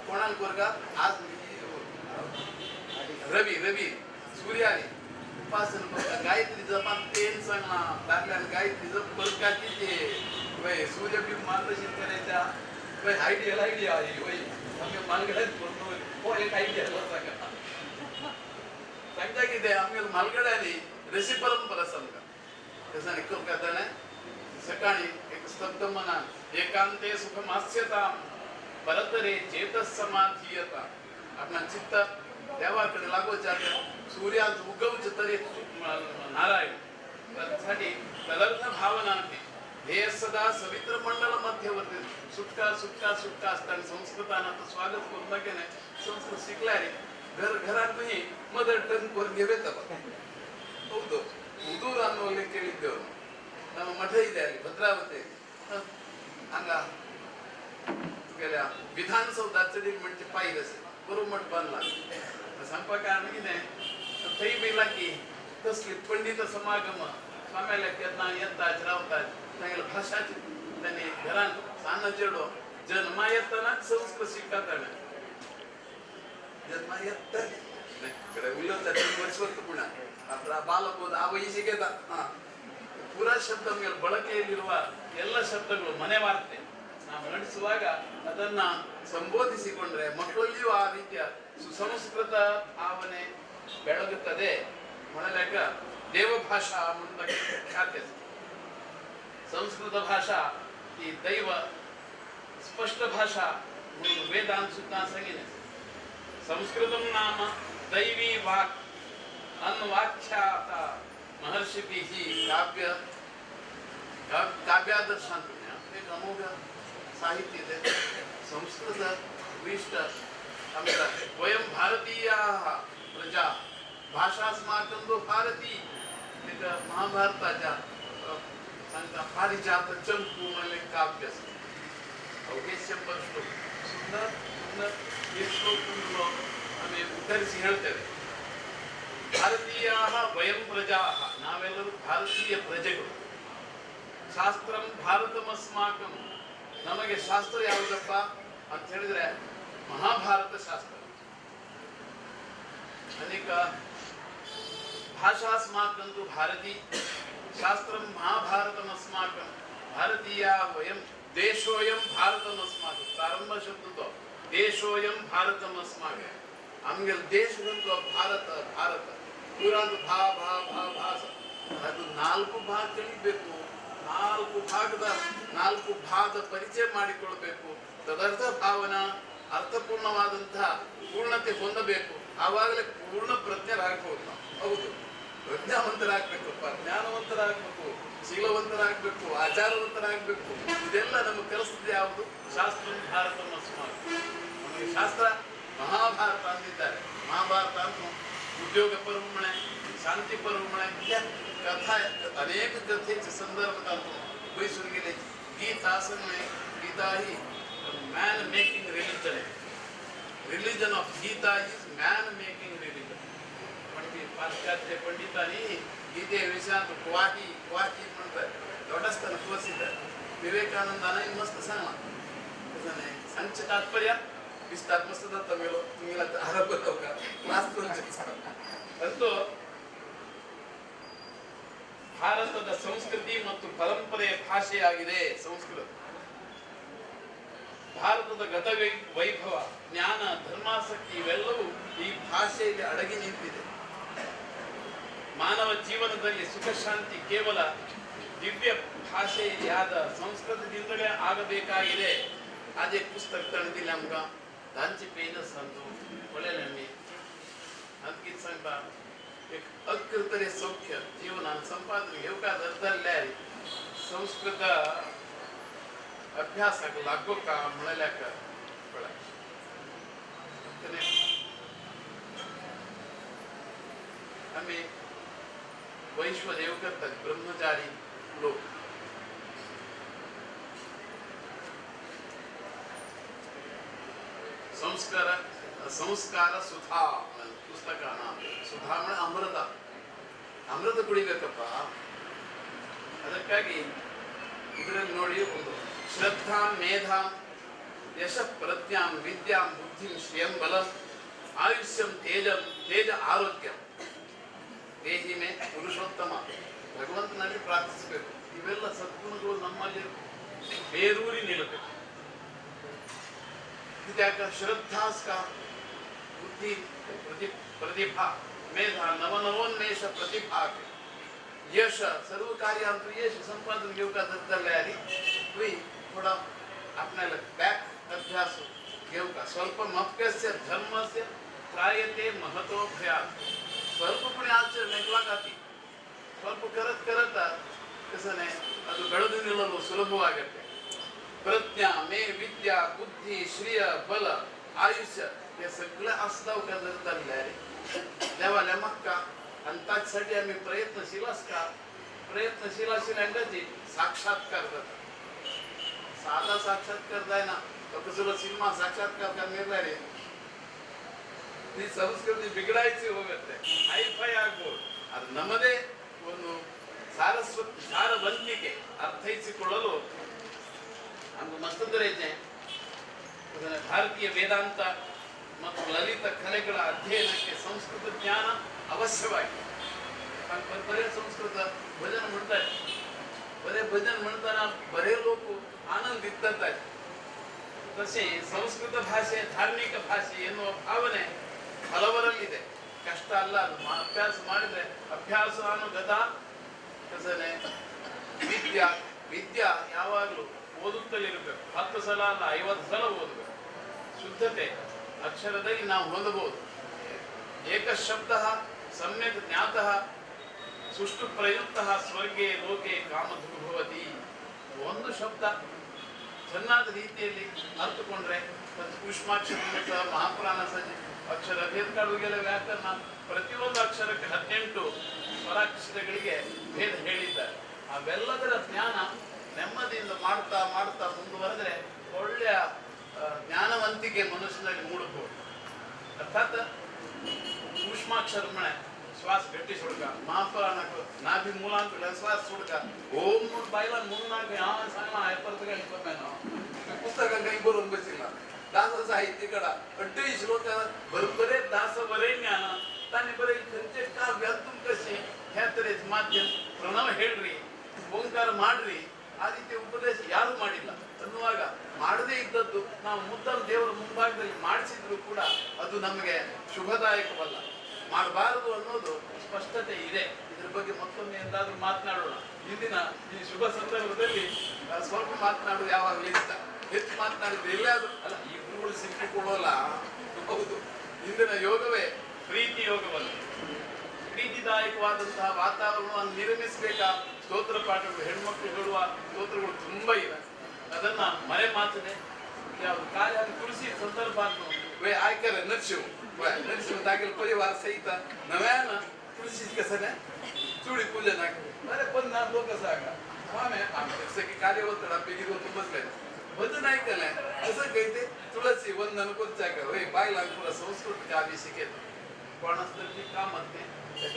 कोणाला कोरगा आज रवी रवी सूर्याने उपासन करता गायत्री जपान तेन सांगला दाखल्यान गायत्री जप परकाची ते वय सूर्यबीम मारलं शेतकऱ्याच्या वय आयडिया आहे वय आम्ही मालगड्यात बोलतो हो एक आयडिया होता का सांगता की ते आम्ही मालगड्याने ऋषी परंपरा सांगा तसं कोलकाताने सकाळी एक स्तब्ध मनान एकांते सुखमास्यता परतरे चेतस समाधीयता आपला चित्त देवाकडे लागू जाते सूर्यात उगवच तरी नारायण त्यासाठी तदर्थ भावना हे सदा सवित्र मंडल मध्यवर्ती सुटका सुटका सुटका असताना संस्कृताना स्वागत करून नके नाही संस्कृत शिकल्याने घरातही मदर टंग करून घेवेत ಹೌದು ಉದೂರು ಅನ್ನೋಲ್ಲಿ ಕೇಳಿದ್ದೆವು ನಮ್ಮ ಮಠ ಇದೆ ಅಲ್ಲಿ ಭದ್ರಾವತಿ ಹಂಗ गेल्या विधानसौधाचं एक म्हणजे पाहिलं बरोबर मठ बांधला संपर्काने की नाही थंय बेला की कसली पंडित समागम स्वाम्याला त्यांना येतात रावतात त्यांना भाषाची त्यांनी घरात सानं चेडो जन्मा येतानाच संस्कृत शिकतात जन्मा येतात उलट ವರ್ಷವತ್ತು ಗುಣ ಅದರ ಬಾಲಬೋಧ ಆ ವಯಸ್ಸಿಗೆ ಪೂರಾ ಶಬ್ದ ಮೇಲೆ ಬಳಕೆಯಲ್ಲಿರುವ ಎಲ್ಲ ಶಬ್ದಗಳು ಮನೆ ವಾರ್ತೆ ನಾವು ನಡೆಸುವಾಗ ಅದನ್ನ ಸಂಬೋಧಿಸಿಕೊಂಡ್ರೆ ಮಕ್ಕಳಲ್ಲಿಯೂ ಆ ರೀತಿಯ ಸುಸಂಸ್ಕೃತ ಭಾವನೆ ಬೆಳಗುತ್ತದೆ म्हणल्याक देवभाषा म्हणून ख्याती संस्कृत भाषा ही दैव स्पष्ट भाषा म्हणून वेदांत सुद्धा सांगितले संस्कृतम नाम दैवी वाक् अन्वाख्याता महर्षिभिः काव्यादर्शांत एक अमोघ साहित्य ಇದೆ संस्कृत विष्ट आमचा वयं भारतीयाः प्रजा भाषास्माकं तु भारती एक महाभारताच्या सांगता पारिजात चंपू म्हणले काव्य अवघे 100 श्लोक सुंदर सुंदर हे श्लोक आम्ही उद्धरिಸಿ ಹೇಳ್ತೇವೆ ಭಾರತೀಯಾः ವಯಂ ಪ್ರಜಾः ನಾವೆಲ್ಲರೂ ಭಾರತೀಯ ಪ್ರಜೆಗಳು ಶಾಸ್ತ್ರಂ ಭಾರತಮಸ್ಮಾಕಂ ನಮಗೆ ಶಾಸ್ತ್ರ ಯಾವುದಪ್ಪ ಅಂತ ಹೇಳಿದ್ರೆ ಮಹಾಭಾರತ ಶಾಸ್ತ್ರ ಅನೇಕ ಭಾಷಾಸ್ಮಾಕಂ ತು ಭಾರತಿ ಶಾಸ್ತ್ರಂ ಮಹಾಭಾರತಮಸ್ಮಾಕಂ ಭಾರತೀಯ ವಯಂ ದೇಶೋಯಂ ಭಾರತಮಸ್ಮಾಕಂ ಪ್ರಾರಂಭ ಶಬ್ದतो ದೇಶೋಯಂ ಭಾರತಮಸ್ಮಾಕಂ ಆಮೇಲೆ ದೇಶದಂತ ಭಾರತ ಭಾರತ ಪೂರಾಂತ ಭಾ ಭಾ ಭಾ ಭಾಸ ಅದು 4 ಭಾಗ ಕಲಿಬೇಕು 4 ಭಾಗದ 4 ಭಾಗದ ಪರಿಚಯ ಮಾಡಿಕೊಳ್ಳಬೇಕು ತದರ್ಥ ಭಾವನಾ ಅರ್ಥಪೂರ್ಣವಾದಂತಹ ಪೂರ್ಣತೆ ಹೊಂದಬೇಕು ಆವಾಗಲೇ ಪೂರ್ಣ ಪ್ರಜ್ಞರಾಗಬಹುದು ಹೌದು ಪ್ರಜ್ಞಾವಂತರಾಗಬೇಕಪ್ಪ ಜ್ಞಾನವಂತರಾಗಬೇಕು ಶೀಲವಂತರಾಗಬೇಕು ಆಚಾರವಂತರಾಗಬೇಕು ಇದೆಲ್ಲ ನಮಗೆ ಕಲಿಸ್ತದೆ ಯಾವುದು ಶಾಸ್ತ್ರ ಭಾರತ ನಮಗೆ ಶಾಸ್ತ್ರ ಮಹಾಭಾರತ ಅಂದಿದ್ದಾರೆ ಮಹಾಭಾರತ ಅಂತ ಉದ್ಯೋಗ ಪರ್ವಮಣೆ ಶಾಂತಿ ಪರ್ವಮಣೆ कथा अनेक कथेचे संदर्भ करतो बैसून गेले गीता असणे गीता ही मॅन मेकिंग रिलीजन आहे religion of Gita is man making religion पण ती पाश्चात्य पंडितांनी गीते विषयात क्वाही क्वाही म्हणतात लोटसताना प्रसिद्ध विवेकानंदाने मस्त सांगला तसं नाही संच तात्पर्य विस्तार मस्त दत्त मेलो तुम्हीला आरोप का क्लास परंतु ಭಾರತದ ಸಂಸ್ಕೃತಿ ಮತ್ತು ಪರಂಪರೆಯ ಭಾಷೆಯಾಗಿದೆ ಸಂಸ್ಕೃತ ಭಾರತದ ಗತ ವೈಭವ ಜ್ಞಾನ ಧರ್ಮಾಸಕ್ತಿ ಇವೆಲ್ಲವೂ ಈ ಭಾಷೆಯಲ್ಲಿ ಅಡಗಿ ನಿಂತಿದೆ ಮಾನವ ಜೀವನದಲ್ಲಿ ಸುಖ ಶಾಂತಿ ಕೇವಲ ದಿವ್ಯ ಭಾಷೆಯಾದ ಸಂಸ್ಕೃತದಿಂದಲೇ ಆಗಬೇಕಾಗಿದೆ. ಅದೇ ಪುಸ್ತಕ ತಣದಿಲ್ಲ ನಮ್ಗ ದಾಂಚಿ ಪೇಜಸ್ ಅಂತು ಒಳ್ಳೆ ನಮ್ಮಿ ಅದಕ್ಕೆ ಸ್ವಲ್ಪ ಅಕೃತರೆ ಸೌಖ್ಯ ಜೀವನ ಸಂಪಾದನೆ येवकादरदल्ले संस्कृत अभ्यास लागू का म्हणल्याक आम्ही वैश्वदेव करतात ब्रह्मचारी लोक. संस्कार संस्कार सुधा ಪುಸ್ತಕನ ಸುಧಾ ಅಂದ್ರೆ ಅಮೃತ. ಅಮೃತ ಕುಡಿಬೇಕಪ್ಪ. ಅದಕ್ಕಾಗಿ ಇದರಲ್ಲಿ ನೋಡಿ ಒಂದು ಶ್ರದ್ಧಾ ಮೇಧಾ ಯಶ ಪ್ರಜ್ಞಾಂ ವಿದ್ಯಾಂ ಬುದ್ಧಿಂ ಶ್ರಿಯಂ ಬಲಂ ಆಯುಷ್ಯಂ ತೇಜಂ ತೇಜ ಆರೋಗ್ಯಂ ದೇಹಿ ಮೇ ಪುರುಷೋತ್ತಮ. ಭಗವಂತನಲ್ಲಿ ಪ್ರಾರ್ಥಿಸಬೇಕು. ಇವೆಲ್ಲ ಸದ್ಗುಣಗಳು ನಮ್ಮಲ್ಲಿ ಬೇರೂರಿ ನಿಲ್ಲಬೇಕು. ಇದ್ಯಾಕ ಶ್ರದ್ಧಾಸ್ಕ बुद्धि प्रतिभा मेधा नवनवोन्मेष प्रतिभा यश सर्व कार्यांतु यश संपादन घेऊ का दरदल्ले आली तुम्ही थोडा आपल्याला बॅक अभ्यास घेऊ का ಸ್ವಲ್ಪ ಮಪ್ಯಸ್ಯ ಧರ್ಮಸ್ಯ ತ್ರಾಯತೆ ಮಹತೋ ಭಯಾತ್. ಸ್ವಲ್ಪ ಪುಣಿ ಆಚರಣೆ ಆಗತಿ. ಸ್ವಲ್ಪ करत कसने ಅದು ಬೆಳೆದು ನಿಲ್ಲಲು ಸುಲಭವಾಗುತ್ತೆ. प्रज्ञा मे विद्या बुद्धी श्रिय बल आयुष्य हे सगळं असताव का जर चालले देवाला मक्का आणि त्यासाठी आम्ही प्रयत्नशील असता. प्रयत्नशील असेल अंगाची साक्षात्कार करतात. साधा साक्षात्कार जाय ना कसं सिनेमा साक्षात्कार करणार रे ती संस्कृती बिघडायची होते. ಹೈಫೈ ಆಗ್ಬೋದು. ಅದು ನಮ್ಮದೇ ಒಂದು ಸಾರವಂತಿಕೆ ಅರ್ಥೈಸಿಕೊಳ್ಳಲು ನಮ್ಗೆ ಮಸ್ತ್ ದೊರೆಯುತ್ತೆ. ಭಾರತೀಯ ವೇದಾಂತ ಮತ್ತು ಲಲಿತ ಕಲೆಗಳ ಅಧ್ಯಯನಕ್ಕೆ ಸಂಸ್ಕೃತ ಜ್ಞಾನ ಅವಶ್ಯವಾಗಿದೆ. ಬರೇ ಸಂಸ್ಕೃತ ಭಜನ ಮಾಡ್ತಾರೆ. ಬರೇ ಭಜನ ಮಾಡ್ತಾರ ಬರೇ ಲೋಕ ಆನಂದ ಇದ್ದಂತೆ. ತಸೆ ಸಂಸ್ಕೃತ ಭಾಷೆ ಧಾರ್ಮಿಕ ಭಾಷೆ ಎನ್ನುವ ಭಾವನೆ ಹಲವರಲ್ಲಿದೆ. ಕಷ್ಟ ಅಲ್ಲ. ಅದು ಅಭ್ಯಾಸ ಮಾಡಿದ್ರೆ ಅಭ್ಯಾಸ ಅನ್ನೋ ಗದಾ ಕಸನೆ ವಿದ್ಯಾ ಯಾವಾಗಲೂ ಓದುತ್ತಲಿರಬೇಕು. 10 ಸಲ ಅಲ್ಲ 50 ಸಲ ಓದಬೇಕು. ಶುದ್ಧತೆ ಅಕ್ಷರದಲ್ಲಿ ನಾವು ಹೊಂದಬಹುದು. ಏಕ ಶಬ್ದ ಸಮ್ಯಕ್ ಜ್ಞಾತಃ ಸುಷ್ಟು ಪ್ರಯುಕ್ತ ಸ್ವರ್ಗೇ ಲೋಕೆ ಕಾಮಧುರ್ಭವತಿ. ಒಂದು ಶಬ್ದ ಚೆನ್ನಾದ ರೀತಿಯಲ್ಲಿ ಅರ್ಥಕೊಂಡ್ರೆ ಪುಷ್ಮಾಕ್ಷರ ಮಹಾಪ್ರಾಣ ಸಜ್ಜೆ ಅಕ್ಷರ ಭೇದಗಳಿಗೆಲ್ಲ ವ್ಯಾಕರಣ ಪ್ರತಿಯೊಂದು ಅಕ್ಷರಕ್ಕೆ 18 ಸ್ವರಾಕ್ಷರಗಳಿಗೆ ಭೇದ ಹೇಳಿದ್ದಾರೆ. ಅವೆಲ್ಲದರ ಜ್ಞಾನ ನೆಮ್ಮದಿಯಿಂದ ಮಾಡ್ತಾ ಮಾಡ್ತಾ ಮುಂದುವರೆದ್ರೆ ಒಳ್ಳೆಯ ಜ್ಞಾನವಂತಿಕೆ ಮನುಷ್ಯನಲ್ಲಿ ಮೂಡಬಹುದು. ಅರ್ಥಾತ್ ಸೂಕ್ಷ್ಮಾಕ್ಷರ ಮಳೆ ಶ್ವಾಸ ಗಟ್ಟಿ ಸುಡ್ಕ ಮಹಾಪ್ರಾಣಕ್ಕೆ ನಾಭಿ ಮೂಲಾಂಕ ಶ್ವಾಸ ಸುಡ್ಕ ಓಂ ಬಾಯಿಲ 3-4 ಯಾವ ಸಾಲ 70 ಗಂಟೆ ನಾವು ಪುಸ್ತಕ ಕೈ ಬರೋದು ಬಸಿಲ್ಲ. ದಾಸ ಸಾಹಿತ್ಯ ಕಡ अड्डे श्लोक बरोबरे दास बरे ज्ञान ताने बरे खंचे काव्य तुम कशी ह्या तऱ्हेच माध्यम ಪ್ರಣವ ಹೇಳ್ರಿ ಓಂಕಾರ ಮಾಡ್ರಿ ಆ ರೀತಿ ಉಪದೇಶ ಯಾರು ಮಾಡಿಲ್ಲ ಅನ್ನುವಾಗ ಮಾಡದೇ ಇದ್ದದ್ದು ನಾವು ಮುದ್ದಂ ದೇವರ ಮುಂಭಾಗದಲ್ಲಿ ಮಾಡಿಸಿದ್ರು ಕೂಡ ಅದು ನಮಗೆ ಶುಭದಾಯಕವಲ್ಲ. ಮಾಡಬಾರದು ಅನ್ನೋದು ಸ್ಪಷ್ಟತೆ ಇದೆ. ಇದ್ರ ಬಗ್ಗೆ ಮತ್ತೊಮ್ಮೆ ಎಂದಾದ್ರೂ ಮಾತನಾಡೋಣ. ಇಂದಿನ ಈ ಶುಭ ಸಂದರ್ಭದಲ್ಲಿ ಸ್ವಲ್ಪ ಮಾತನಾಡೋದು ಯಾವಾಗಲೂ ಇಷ್ಟ. ಹೆಚ್ಚು ಮಾತನಾಡಿದ್ರೆ ಎಲ್ಲಾದ್ರೂ ಅಲ್ಲ ಈ ಗುರುಗಳು ಸಿಕ್ಕಿಕೊಳ್ಳೋಲ್ಲ. ಹೌದು, ಇಂದಿನ ಯೋಗವೇ ಪ್ರೀತಿ ಯೋಗವಲ್ಲ. ಪ್ರೀತಿದಾಯಕವಾದಂತಹ ವಾತಾವರಣವನ್ನು ನಿರ್ಮಿಸಬೇಕಾ ಸ್ತೋತ್ರ ಪಾಠಗಳು ಹೆಣ್ಮಕ್ಳು ಹೇಳುವ ಸ್ತೋತ್ರಗಳು ತುಂಬಾ ಇವೆ. ಅದನ್ನ ಮರೆ ಮಾತದೆ ಯಾವುದು ಕಾರ್ಯ ತುಳಸಿ ಸಂದರ್ಭ वे आयकर नरशिव नरशिव दाखल परिवार सहित नव्यानं तुळशी कसं चुडी पूजन अरे पण ना लोक सांगा आम्ही सगळी कार्य होतं पैकी होतं बसले भजन ऐकलंय असं काही ते तुळसी वंदन कोणत्या का होय बायला तुला संस्कृत काव्य शिकेल कोण असतं ती काम असते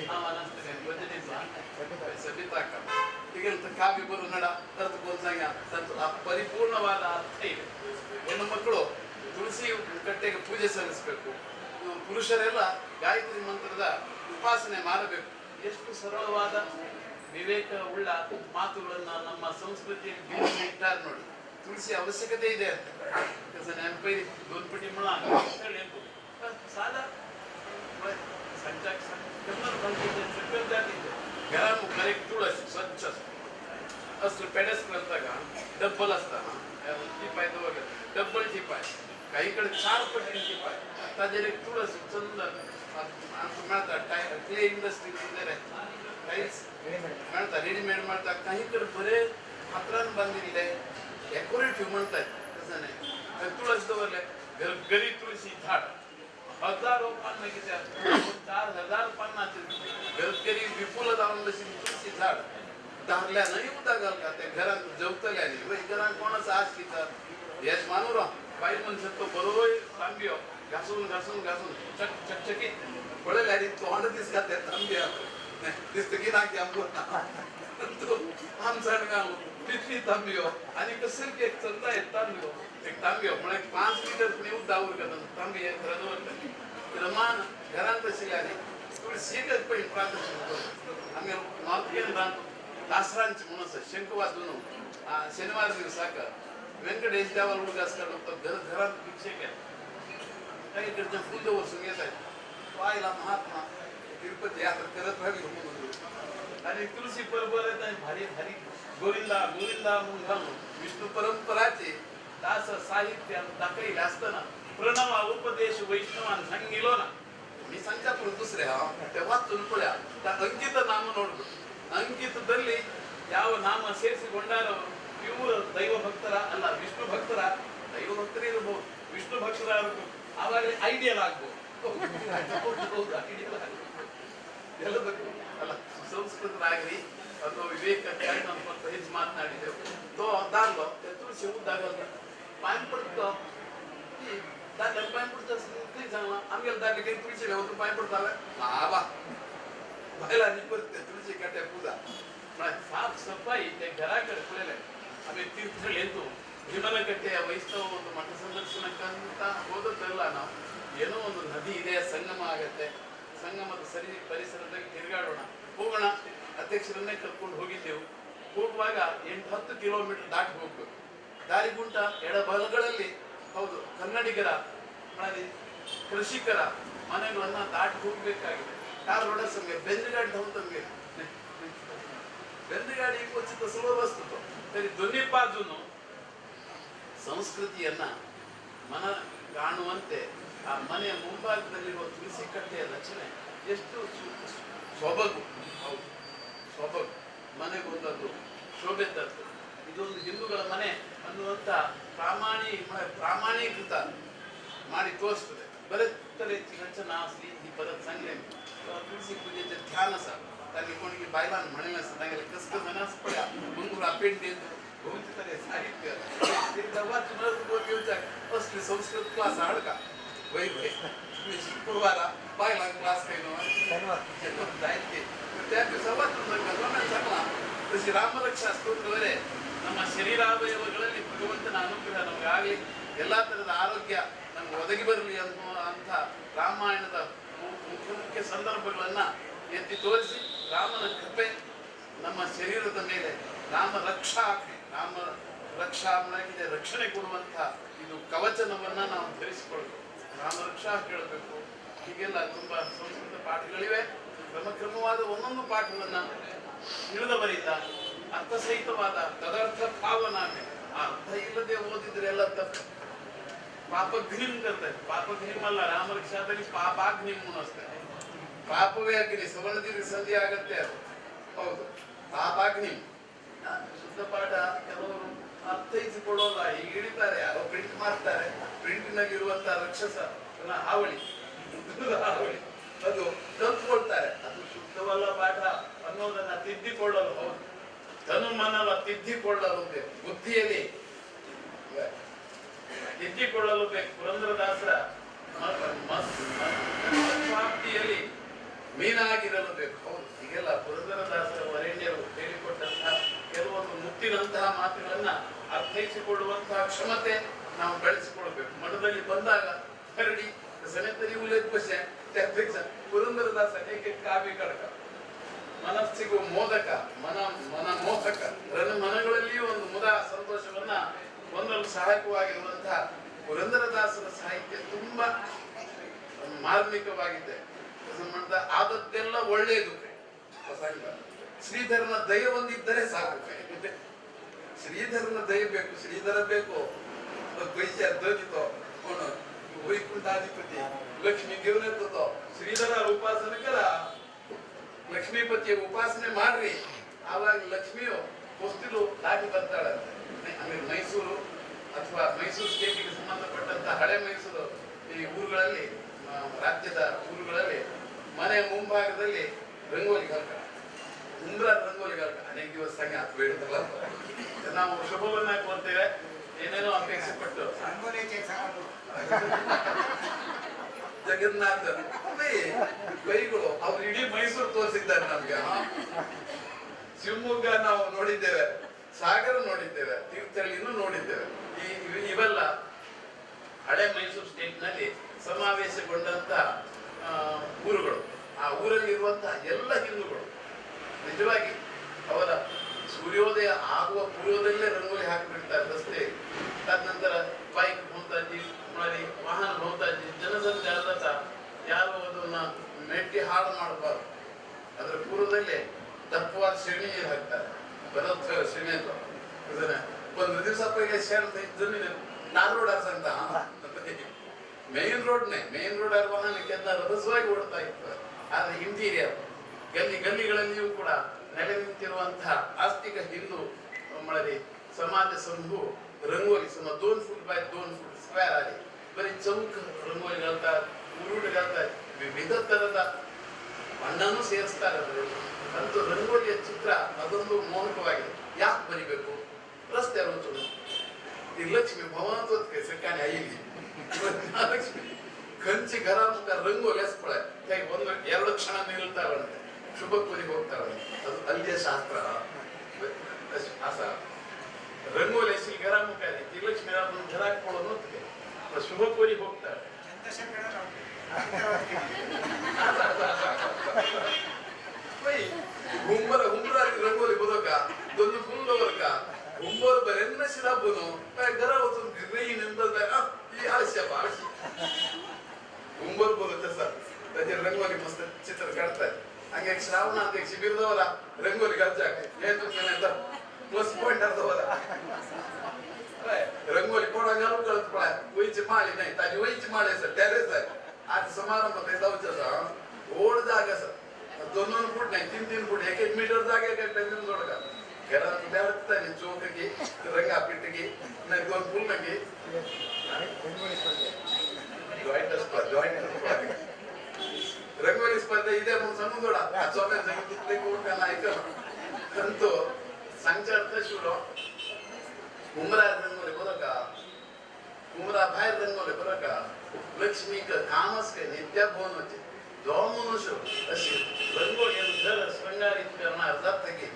नावानंतर काय भजनेचा सबिता का ठीक आहे तर काव्य बरोबर नडा तर कोण सांगा तर ಪರಿಪೂರ್ಣವಾದ ಅರ್ಥ ಇದೆ. ಹೆಣ್ಣು ಮಕ್ಕಳು ತುಳಸಿ ಕಟ್ಟೆಗೆ ಪೂಜೆ ಸಲ್ಲಿಸಬೇಕು. ಪುರುಷರೆಲ್ಲ ಗಾಯತ್ರಿ ಮಂತ್ರದ ಉಪಾಸನೆ ಮಾಡಬೇಕು. ಎಷ್ಟು ಸರಳವಾದ ವಿವೇಕ ಉಳ್ಳ ಮಾತುಗಳನ್ನ ನಮ್ಮ ಸಂಸ್ಕೃತಿಯಲ್ಲಿ ಇಟ್ಟಾರೆ ನೋಡಿ. ತುಳಸಿ ಅವಶ್ಯಕತೆ ಇದೆ ಅಂತ ನೆನಪೈ दोन मुळा साधा संचाक कन्नड भाषेचे सगळं जातीचे घरामध्ये एक तुळस स्वच्छ डबल असता टिपाय डबल टिपाय काही कडे 4 पटीने टिपाय ताजेर एक तुळस सुंदर मिळता क्ले इंडस्ट्री काहीच मिळता रेडीमेड मिळता काही कडे बरे हातरान बांधिल्ले डेकोरेटिव्ह म्हणतात तसं नाही तुळस दवरले घरी तुळशी झाड हजारो पान किती 4000 पानाचे घरकरी विपुल जाऊन बशी तुळशी झाड धारल्यानंही उदा घाल का ते घरात जेवतल्याने घरात कोणाचं आश कितात हेच मानू रा बाई म्हणतात तो बरोबर तांबियो घासून घासून घासून चकचकीत पळेल आणि तोंड दिसतात त्या तांबिया दिसतं की नाकी आमको तो आमचा गाव तिथली तांबियो आणि कसं की एक चंदा आहे तांबियो एक तांबियो म्हणजे 5 लिटर नेऊ दावर करतात तांबी एक घरावर रमान घरात शिल्याने थोडी सीकच पण प्रार्थना आम्ही नॉर्थ इंडियन राहतो दासरांची म्हणून शंकवाद दोन शनिवार दिवसाक व्यंकटेश देवाला उगास करतो घरात भिक्षे घ्या काही कडच्या फुल वसून येत आहेत पाहिला महात्मा तिरुपती यात्रा करत राहिली आणि तुळशी बरोबर भारी भारी गोविंदा गोविंदा म्हणून विष्णू परंपराचे दास साहित्य दाखविले असताना प्रणव उपदेश वैष्णवान सांगिलो ना मी सांगता पण दुसरे तेव्हा तुलपड्या त्या अंकित नाम ನೋಡ್ಬಿಟ್ಟು ಅಂಕಿತದಲ್ಲಿ ಯಾವ ನಾಮ ಸೇರಿಸಿಕೊಂಡಾರೋ ಇವರು ದೈವ ಭಕ್ತರ ಅಲ್ಲ ವಿಷ್ಣು ಭಕ್ತರ ದೈವ ಭಕ್ತರೇ ಇರಬಹುದು ವಿಷ್ಣು ಭಕ್ತರ ಆವಾಗಲೇ ಐಡಿಯಲ್ ಆಗ್ಬೋದು ಎಲ್ಲದಕ್ಕೂ ಅಲ್ಲ ಸಂಸ್ಕೃತರಾಗ್ರಿ ಅಥವಾ ವಿವೇಕ ನಮ್ಮ ಹೆಚ್ಚು ಮಾತನಾಡಿದೆವು तो दारलो ते तुळशी उदागल पाय पडतो दादर पाय पडतो काही सांगला आमगेल दारले काही तुळशी लेवतो पाय पडतावे बाबा बायला निपत तुळशी काट्या पूजा साफ सफाई ते घराकडे पुढे आम्ही तीर्थळ येतो ಭೀಮನಕಟ್ಟೆಯ ವೈಷ್ಣವ ಒಂದು ಮಠ ಸಂದರ್ಶನಕ್ಕಂತ ಹೋದದ್ದಲ್ಲ ನಾವು ಏನೋ ಒಂದು ನದಿ ಇದೆ ಸಂಗಮ ಆಗತ್ತೆ ಸಂಗಮದ ಸರಿ ಪರಿಸರದಲ್ಲಿ ತಿರುಗಾಡೋಣ ಹೋಗೋಣ ಅಧ್ಯಕ್ಷರನ್ನೇ ಕರ್ಕೊಂಡು ಹೋಗಿದ್ದೆವು ಹೋಗುವಾಗ 8-10 ಕಿಲೋಮೀಟರ್ ದಾಟಿ ಹೋಗ್ಬೇಕು ದಾರಿ ಗುಂಟ ಎಡಬಲಗಳಲ್ಲಿ ಹೌದು ಕನ್ನಡಿಗರ ಕೃಷಿಕರ ಮನೆಗಳನ್ನ ದಾಟಿ ಹೋಗ್ಬೇಕಾಗಿದೆ ಕಾರ್ ರೋಡ ಸಂಗೆ ಬೆಂದಿಗಾಡಿ ಹೋಗ್ತಂಗೆ ಬೆಂದಿಗಾಡಿ ಉಚಿತ ಸುಲಭ ವಸ್ತು ಸರಿ ಧ್ವನಿ ಬಾಜುನು ಸಂಸ್ಕೃತಿಯನ್ನ ಮನ ಕಾಣುವಂತೆ ಆ ಮನೆಯ ಮುಂಭಾಗದಲ್ಲಿರುವ ತುಳಸಿ ಕಟ್ಟೆಯ ರಚನೆ ಎಷ್ಟು ಸೊಬಗು ಹೌದು ಸೊಬಗು ಮನೆಗೊಂದದ್ದು ಶೋಭೆ ತತ್ತು ಇದೊಂದು ಹಿಂದೂಗಳ ಮನೆ ಅನ್ನುವಂತ ಪ್ರಾಮಾಣೀಕೃತ ಮಾಡಿ ತೋರಿಸ್ತದೆ ಬರುತ್ತಲೇ ರಚನಾ ಈ ಪದ ಸಂಗ್ರಹ ತುಳಸಿ ಪೂಜೆचे ध्यान असा ताकि कोणी बायलान म्हणले असता तांगेले कसकस अनास पड्या मुंगूर अपेंडी बहुते तरे साहित्य ते दवा तुला उपयोगचा असली संस्कृत क्लास हाडका वय वय शुक्रवार बायला क्लास केलो धन्यवाद जायते त्या दिवसावर गजवाना चांगला तशी ರಾಮರಕ್ಷಾ ಸ್ತೋತ್ರವೇ ನಮ್ಮ ಶರೀರಾವಯವಗಳಲ್ಲಿ ಭಗವಂತನ ಅನುಗ್ರಹ ನಮಗೆ ಆಗಲಿ ಎಲ್ಲ ತರದ ಆರೋಗ್ಯ ನಮ್ಗೆ ಒದಗಿ ಬರಲಿ ಅಂತ ರಾಮಾಯಣದ ಮುಖ್ಯ ಸಂದರ್ಭಗಳನ್ನ ಎತ್ತಿ ತೋರಿಸಿ ರಾಮನ ಕೃಪೆ ನಮ್ಮ ಶರೀರದ ಮೇಲೆ ರಾಮ ರಕ್ಷಾ ಮಾಡಲಿಕ್ಕೆ ರಕ್ಷಣೆ ಕೊಡುವಂತ ಇದು ಕವಚನವನ್ನ ನಾವು ಧರಿಸಿಕೊಳ್ಳಬೇಕು ರಾಮ ರಕ್ಷಾ ಹೇಳಬೇಕು ಹೀಗೆಲ್ಲ ತುಂಬಾ ಸಂಸ್ಕೃತ ಪಾಠಗಳಿವೆ ಕ್ರಮವಾದ ಒಂದೊಂದು ಪಾಠವನ್ನ ತಿಳಿದವರಿಂದ ಅರ್ಥಸಹಿತವಾದ ತದರ್ಥ ಭಾವನ ಅರ್ಥ ಇಲ್ಲದೆ ಓದಿದ್ರೆ ಎಲ್ಲ ತಪ್ಪು ಪಾಪಘ್ನಿಂ करतात ಪಾಪಘ್ನಿಂ ಅಲ್ಲ ರಾಮರಕ್ಷಾದಲ್ಲಿ ಪಾಪಾಗ್ನಿಂ ಅನ್ನಿಸ್ತಾರೆ ಪಾಪವೇ ಅಗ್ನಿ ಸವರ್ಣದಲ್ಲಿ ಸಂಧಿ ಆಗತ್ತೆ ಅದು ಹೌದು ಪಾಪಾಗ್ನಿಂ ಶುದ್ಧ ಪಾಠ ಕೆಲವರು ಅರ್ಥೈಸಿಕೊಳ್ಳೋಲ್ಲ ಈಗ ಹಿಡಿತಾರೆ ಯಾರೋ ಪ್ರಿಂಟ್ ಮಾಡ್ತಾರೆ ಪ್ರಿಂಟಿನಲ್ಲಿ ಇರುವಂತಹ ರಾಕ್ಷಸ ಹಾವಳಿ ಅದು ತಲುಪಿಕೊಳ್ತಾರೆ ಅದು ಶುದ್ಧವಲ್ಲ ಪಾಠ ಅನ್ನೋದನ್ನ ತಿದ್ದಿಕೊಳ್ಳಲು ಹೌದು ತನುಮನವ ತಿದ್ದಿಕೊಳ್ಳಲು ಬೇಕು ಬುದ್ಧಿಯಲ್ಲಿ ತಿದ್ದಿಕೊಳ್ಳಲು ಬೇಕು ಪುರಂದರದಾಸರ ಪ್ರಾಪ್ತಿಯಲ್ಲಿ ಮೀನಾಗಿರಲು ಬೇಕು ಹೌದು ಹೀಗೆಲ್ಲ ಪುರಂದರದಾಸರ ವರೇಣ್ಯರು ಹೇಳಿಕೊಟ್ಟಂತಹ ಕೆಲವೊಂದು ಮುತ್ತಿನಂತಹ ಮಾತುಗಳನ್ನ ಅರ್ಥೈಸಿಕೊಳ್ಳುವಂತಹ ಕ್ಷಮತೆ ನಾವು ಬೆಳೆಸಿಕೊಳ್ಬೇಕು ಮಠದಲ್ಲಿ ಬಂದಾಗ ಕರಡಿ ಸಮೇತಲ್ಲಿ ಉಲ್ಲೇಖ त्यापेक्षा ಪುರಂದರದಾಸ ಹೇಗೆ ಕಾವ್ಯ ಕಡಕ ಮನಸ್ಸಿಗೂ ಮೋದಕ ಮನಮೋಹಕ ಮನಗಳಲ್ಲಿಯೂ ಒಂದು ಮುದ ಸಂತೋಷವನ್ನ ಹೊಂದಲು ಸಹಾಯಕವಾಗಿರುವಂತಹ ಪುರಂದರದಾಸರ ಸಾಹಿತ್ಯ ತುಂಬಾ ಮಾರ್ಮಿಕವಾಗಿದೆ ಸಂಬಂಧ ಆದದ್ದೆಲ್ಲ ಒಳ್ಳೆಯದು ಶ್ರೀಧರನ ದಯ ಹೊಂದಿದ್ದರೆ ಸಾಕು ಶ್ರೀಧರನ ದಯ ಬೇಕು, ಶ್ರೀಧರ ಬೇಕು. ಪೈಸೆ ಅದ್ದೋಗಿತ್ತು ಅವನು ವೈಕುಂಠಾಧಿಪತಿ ಲಕ್ಷ್ಮೀ ದೇವನ ಎತ್ತೋ ಶ್ರೀಧರ ಉಪಾಸನಕರ ಲಕ್ಷ್ಮೀಪತಿಯ ಉಪಾಸನೆ ಮಾಡ್ರಿ, ಆವಾಗ ಲಕ್ಷ್ಮಿಯು ಹೊಸ್ತಿಲು ದಾಟಿ ಬರ್ತಾಳಂತೆ. ಆಮೇಲೆ ಮೈಸೂರು ಅಥವಾ ಮೈಸೂರು ಸ್ಟೇಟಿಗೆ ಸಂಬಂಧಪಟ್ಟಂತ ಹಳೆ ಮೈಸೂರು ಈ ಊರುಗಳಲ್ಲಿ, ರಾಜ್ಯದ ಊರುಗಳಲ್ಲಿ ಮನೆ ಮುಂಭಾಗದಲ್ಲಿ ರಂಗೋಲಿ ಕಲ್ಕ, ಉಂಗ್ರ ರಂಗೋಲಿ ಕಲ್ಕ ಅನೇಕ ದಿವಸ ಸಂಘ ಬೇಡುತ್ತಲ್ಲ. ನಾವು ಶುಭವನ್ನ ಕೋರ್ತೇವೆ, ಏನೇನೋ ಅಪೇಕ್ಷೆ ಪಟ್ಟು ಜಗನ್ನಾಥ ಕೈಗಳು ಅವ್ರು ಇಡೀ ಮೈಸೂರು ತೋರಿಸಿದ್ದಾರೆ ನಮ್ಗೆ. ಶಿವಮೊಗ್ಗ ನಾವು ನೋಡಿದ್ದೇವೆ, ಸಾಗರ ನೋಡಿದ್ದೇವೆ, ತೀರ್ಥಹಳ್ಳಿನೂ ನೋಡಿದ್ದೇವೆ. ಇವೆಲ್ಲ ಹಳೆ ಮೈಸೂರು ಸ್ಟೇಟ್ ನಲ್ಲಿ ಸಮಾವೇಶಗೊಂಡಂತ ಊರುಗಳು. ಆ ಊರಲ್ಲಿರುವಂತಹ ಎಲ್ಲ ಹಿಂದೂಗಳು ನಿಜವಾಗಿ ಅವರ ಸೂರ್ಯೋದಯ ಆಗುವ ಪೂರ್ವದಲ್ಲೇ ರಂಗೋಲಿ ಹಾಕಿಬಿಡ್ತಾರೆ ರಸ್ತೆ. ತದನಂತರ ಬೈಕ್ ಬಹುತಾಜಿ ಮಾಡಿ, ವಾಹನ ಬಹುತಾಜಿ, ಜನಸಂಚಾರದ ಯಾರು ಅದನ್ನ ಮೆಟ್ಟಿ ಹಾಳು ಮಾಡಬಾರ್ದು. ಅದರ ಪೂರ್ವದಲ್ಲೇ ದಪ್ಪವಾದ ಸೆಗಣಿ ನೀರು ಹಾಕ್ತಾರೆ, ಬರೋದ್ ಸೆಗಣಿ ಅಂತ. ಒಂದು ದಿವಸ ಪೈಗೆ ಜಮೀನು ನಾಲ್ ರೋಡ್ ಅಂತ ಮೇನ್ ರೋಡ್ ವಾಹನಕ್ಕೆ ಅಂತ ರಭಸವಾಗಿ ಓಡ್ತಾ ಇತ್ತು. ಆದ್ರೆ ಇಂಟೀರಿಯರ್ ಗಲ್ಲಿಗಳಲ್ಲಿಯೂ ಕೂಡ ನೆಲೆ ನಿಂತಿರುವಂತಹ ಆಸ್ತಿಕ ಹಿಂದೂ ಮಳದಿ ಸಮಾಜ Sanghu rangoli 2 foot by 2 foot square ಆಗಿ ಬರೀ ಚೌಕ ರಂಗೋಲಿಗಳ್ತಾರೆ, ಉರುಡುಗಳ್ತಾರೆ, ವಿವಿಧ ತರದ ಬಣ್ಣನೂ ಸೇರಿಸ್ತಾರೆ ಅದರಲ್ಲಿ. ಅಂತೂ ರಂಗೋಲಿಯ ಚಿತ್ರ ಅದೊಂದು ಮೌಲಿಕವಾಗಿದೆ. ಯಾಕೆ ಬರಿಬೇಕು? ರಸ್ತೆ ರೋಚನೆ ಈ ಲಕ್ಷ್ಮಿ ಭವನಕ್ಕೆ ಸಕ್ಕಾನೆ ಐಲಿ ಲಕ್ಷ್ಮಿ ಕಂಚಿ ಘರ ಮುಖ ರಂಗೋಲಿ ಎಸ್ಪಳೆ ಕೈ 1-2 ಕ್ಷಣ ನಿಲ್ತಾಳಂತೆ, ಶುಭ ಕೂರಿಗೆ ಹೋಗ್ತಾಳಂತೆ. ಅದು ಅಲ್ಲಿಯ ಶಾಸ್ತ್ರ. ರಂಗೋಲಿ ಎಸಿ ಘರ ಮುಖ ಈ ಲಕ್ಷ್ಮಿ ಘರ ಹಾಕೊಳ್ಳೋದು ಶುಭ ಕೂರಿಗೆ ಹೋಗ್ತಾಳೆ. ಹುಂಬರ ರಂಗೋಲಿ ಬರೋಕ ದೊಂದು ಫುಲ್ಲವರ್ಕ ಹುಂಬರು ಬರೆನ್ನ ಶಿರಾಬನು ಗರ ಈ ಆಲಸ್ಯ ಆಲಸಿ ಹುಂಬರ್ ಬರುತ್ತೆ ಸರ್. ರಂಗೋಲಿ ಮಸ್ತ್ ಚಿತ್ರ ಕಾಡ್ತಾರೆ. ಹಂಗೆ ಶ್ರಾವಣ ಅಂತ ಶಿಬಿರದವರ ರಂಗೋಲಿ ಗಜ್ಜಾಕ ಏನ್ ಪ್ಲಸ್ ಪಾಯಿಂಟ್ ಅರ್ಧವರ ರಂಗೋಲಿ ಕೊಡಂಗ ಕಳ್ತ ಒಯ್ಚಿ ಮಾಡಿ ನೈ ತಾಜಿ ಒಯ್ಚಿ ಮಾಡಿ ಸರ್ ಟೆರೆಸ್ आज समारंभ जाऊचा ओढ जागा सर 2-2 फूट नाही 3-3 फूट 1-1 मीटर जागे टेन्शन जोड का घरात बेडता नाही चौकगी रंगा पिटगी नाही 2 फूल नगी ರಂಗೋಲಿ ಸ್ಪರ್ಧೆ ಇದೆ ಸಮುದ್ರ ಸ್ವಾಮಿ ಸಂಗೀತ ಕೂಡ್ಕಲ್ಲ ಅಂತೂ ಸಂಚಾರ ಶುರು उमरा ರಂಗೋಲಿ ಬರಕ उमरा बाहेर ರಂಗೋಲಿ बरं का लक्ष्मी कामच काय नित्या बोन होते जो मनुष्य अशी ರಂಗೋಲಿ घर शृंगारित करणार जातं की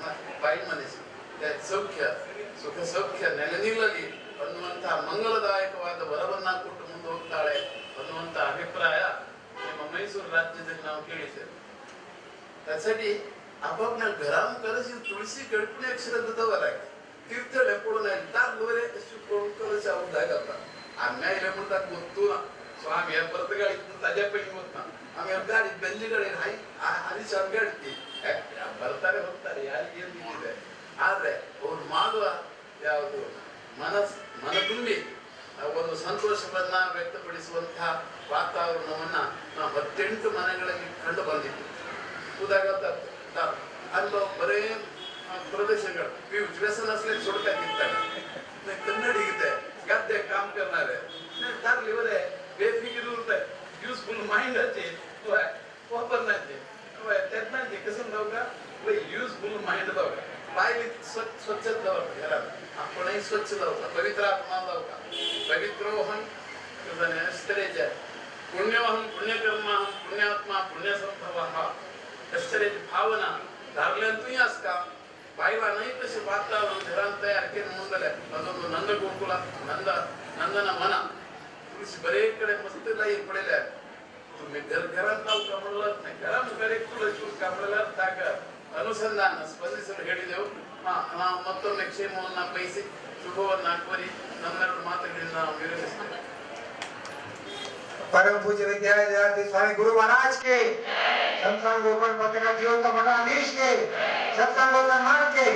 बाई मनीस त्या ಸುಖ ಸೌಖ್ಯ ನೆಲೆ ನಿಲ್ಲಲಿ ಅನ್ನುವಂತಹ ಮಂಗಳದಾಯಕವಾದ ವರವನ್ನ ಕೊಟ್ಟು ಮುಂದೆ ಹೋಗ್ತಾಳೆ ಅನ್ನುವಂತ ಅಭಿಪ್ರಾಯ ನಿಮ್ಮ ಮೈಸೂರು ರಾಜ್ಯದಲ್ಲಿ ನಾವು ಕೇಳಿದ್ದೇವೆ. त्यासाठी आपापल्या घरामध्ये तुळशी गडपुणे अक्षरात लागे तीर्थळ पडून लोरे कलश आवडता आम्ही म्हणतात ಗೊತ್ತು ಸ್ವಾಮಿ ಪ್ರತಿಗಾಡಿ ತಾಜಾ ಪೈಕಿ ಹೋಗ್ತಾ ಆಮೇಲೆ ಗಾಡಿ ಬೆಂಜಿ ಗಾಡಿ ಅಲ್ಲಿ ಗಾಡಿ ಬರ್ತಾರೆ ಹೋಗ್ತಾರೆ ಯಾರಿಗೆ ಏನ್ ಬಿದ್ದಿದೆ. ಆದ್ರೆ ಅವ್ರು ಮಾಡುವ ಯಾವುದು ಮನ ತುಂಬಿ ಒಂದು ಸಂತೋಷವನ್ನ ವ್ಯಕ್ತಪಡಿಸುವಂತಹ ವಾತಾವರಣವನ್ನ ನಾವು 18 ಮನೆಗಳಲ್ಲಿ ಕಂಡು ಬಂದಿದ್ದು. ಉದಾಹರಣೆ ಅಲ್ಲೋ ಬರೇ प्रदर्शनगड व्यसन असले सोडता किंवा कन्नडिगते गद्दे काम करणारे तारलीवरे बेफिकीर उरताय युजफुल माइंड आहे वापरण्याचे त्यातनाचे कसं जाऊ का युजफुल माइंड जाऊ का पाहिली स्वच्छ जाऊ घरात आपणही स्वच्छ जाऊ का पवित्र आत्मा जाऊ का पवित्रोहम अष्टरेच्या पुण्यवहम पुण्यकर्माहम पुण्यात्मा पुण्यसंभवः अष्टरेची भावना धारल्यांतूही अस का बाईला नाही तसे वातावरण घरात तयार केलं म्हणले ಅದೊಂದು ನಂದ ಗೋಕುಲ ನಂದನ ಮನ तुळशी बरेकडे मस्त लाई पडले तुम्ही घरात ನಾವು ಕಮಲत नाही घरात ಕರೆಕ್ಟ್ ತುಳಸಿ ಕಮಲಲ ತಾಕ ಅನುಸಂಧಾನ ಸ್ಪಂದಿಸಲು ಹೇಳಿದೆವು. ನಾವು ಮತ್ತೊಮ್ಮೆ ಕ್ಷೇಮವನ್ನ ಬಯಸಿ ಶುಭವನ್ನ ಕೋರಿ ನಮ್ಮೆರಡು ಮಾತುಗಳಿಂದ ನಾವು ವಿರಮಿಸ್ತೇವೆ. परम पूज्य विद्यार्थी स्वामी गुरु महाराज के सत्संग गोपाल पत्रकार जीवन का मंडल के सत्संग के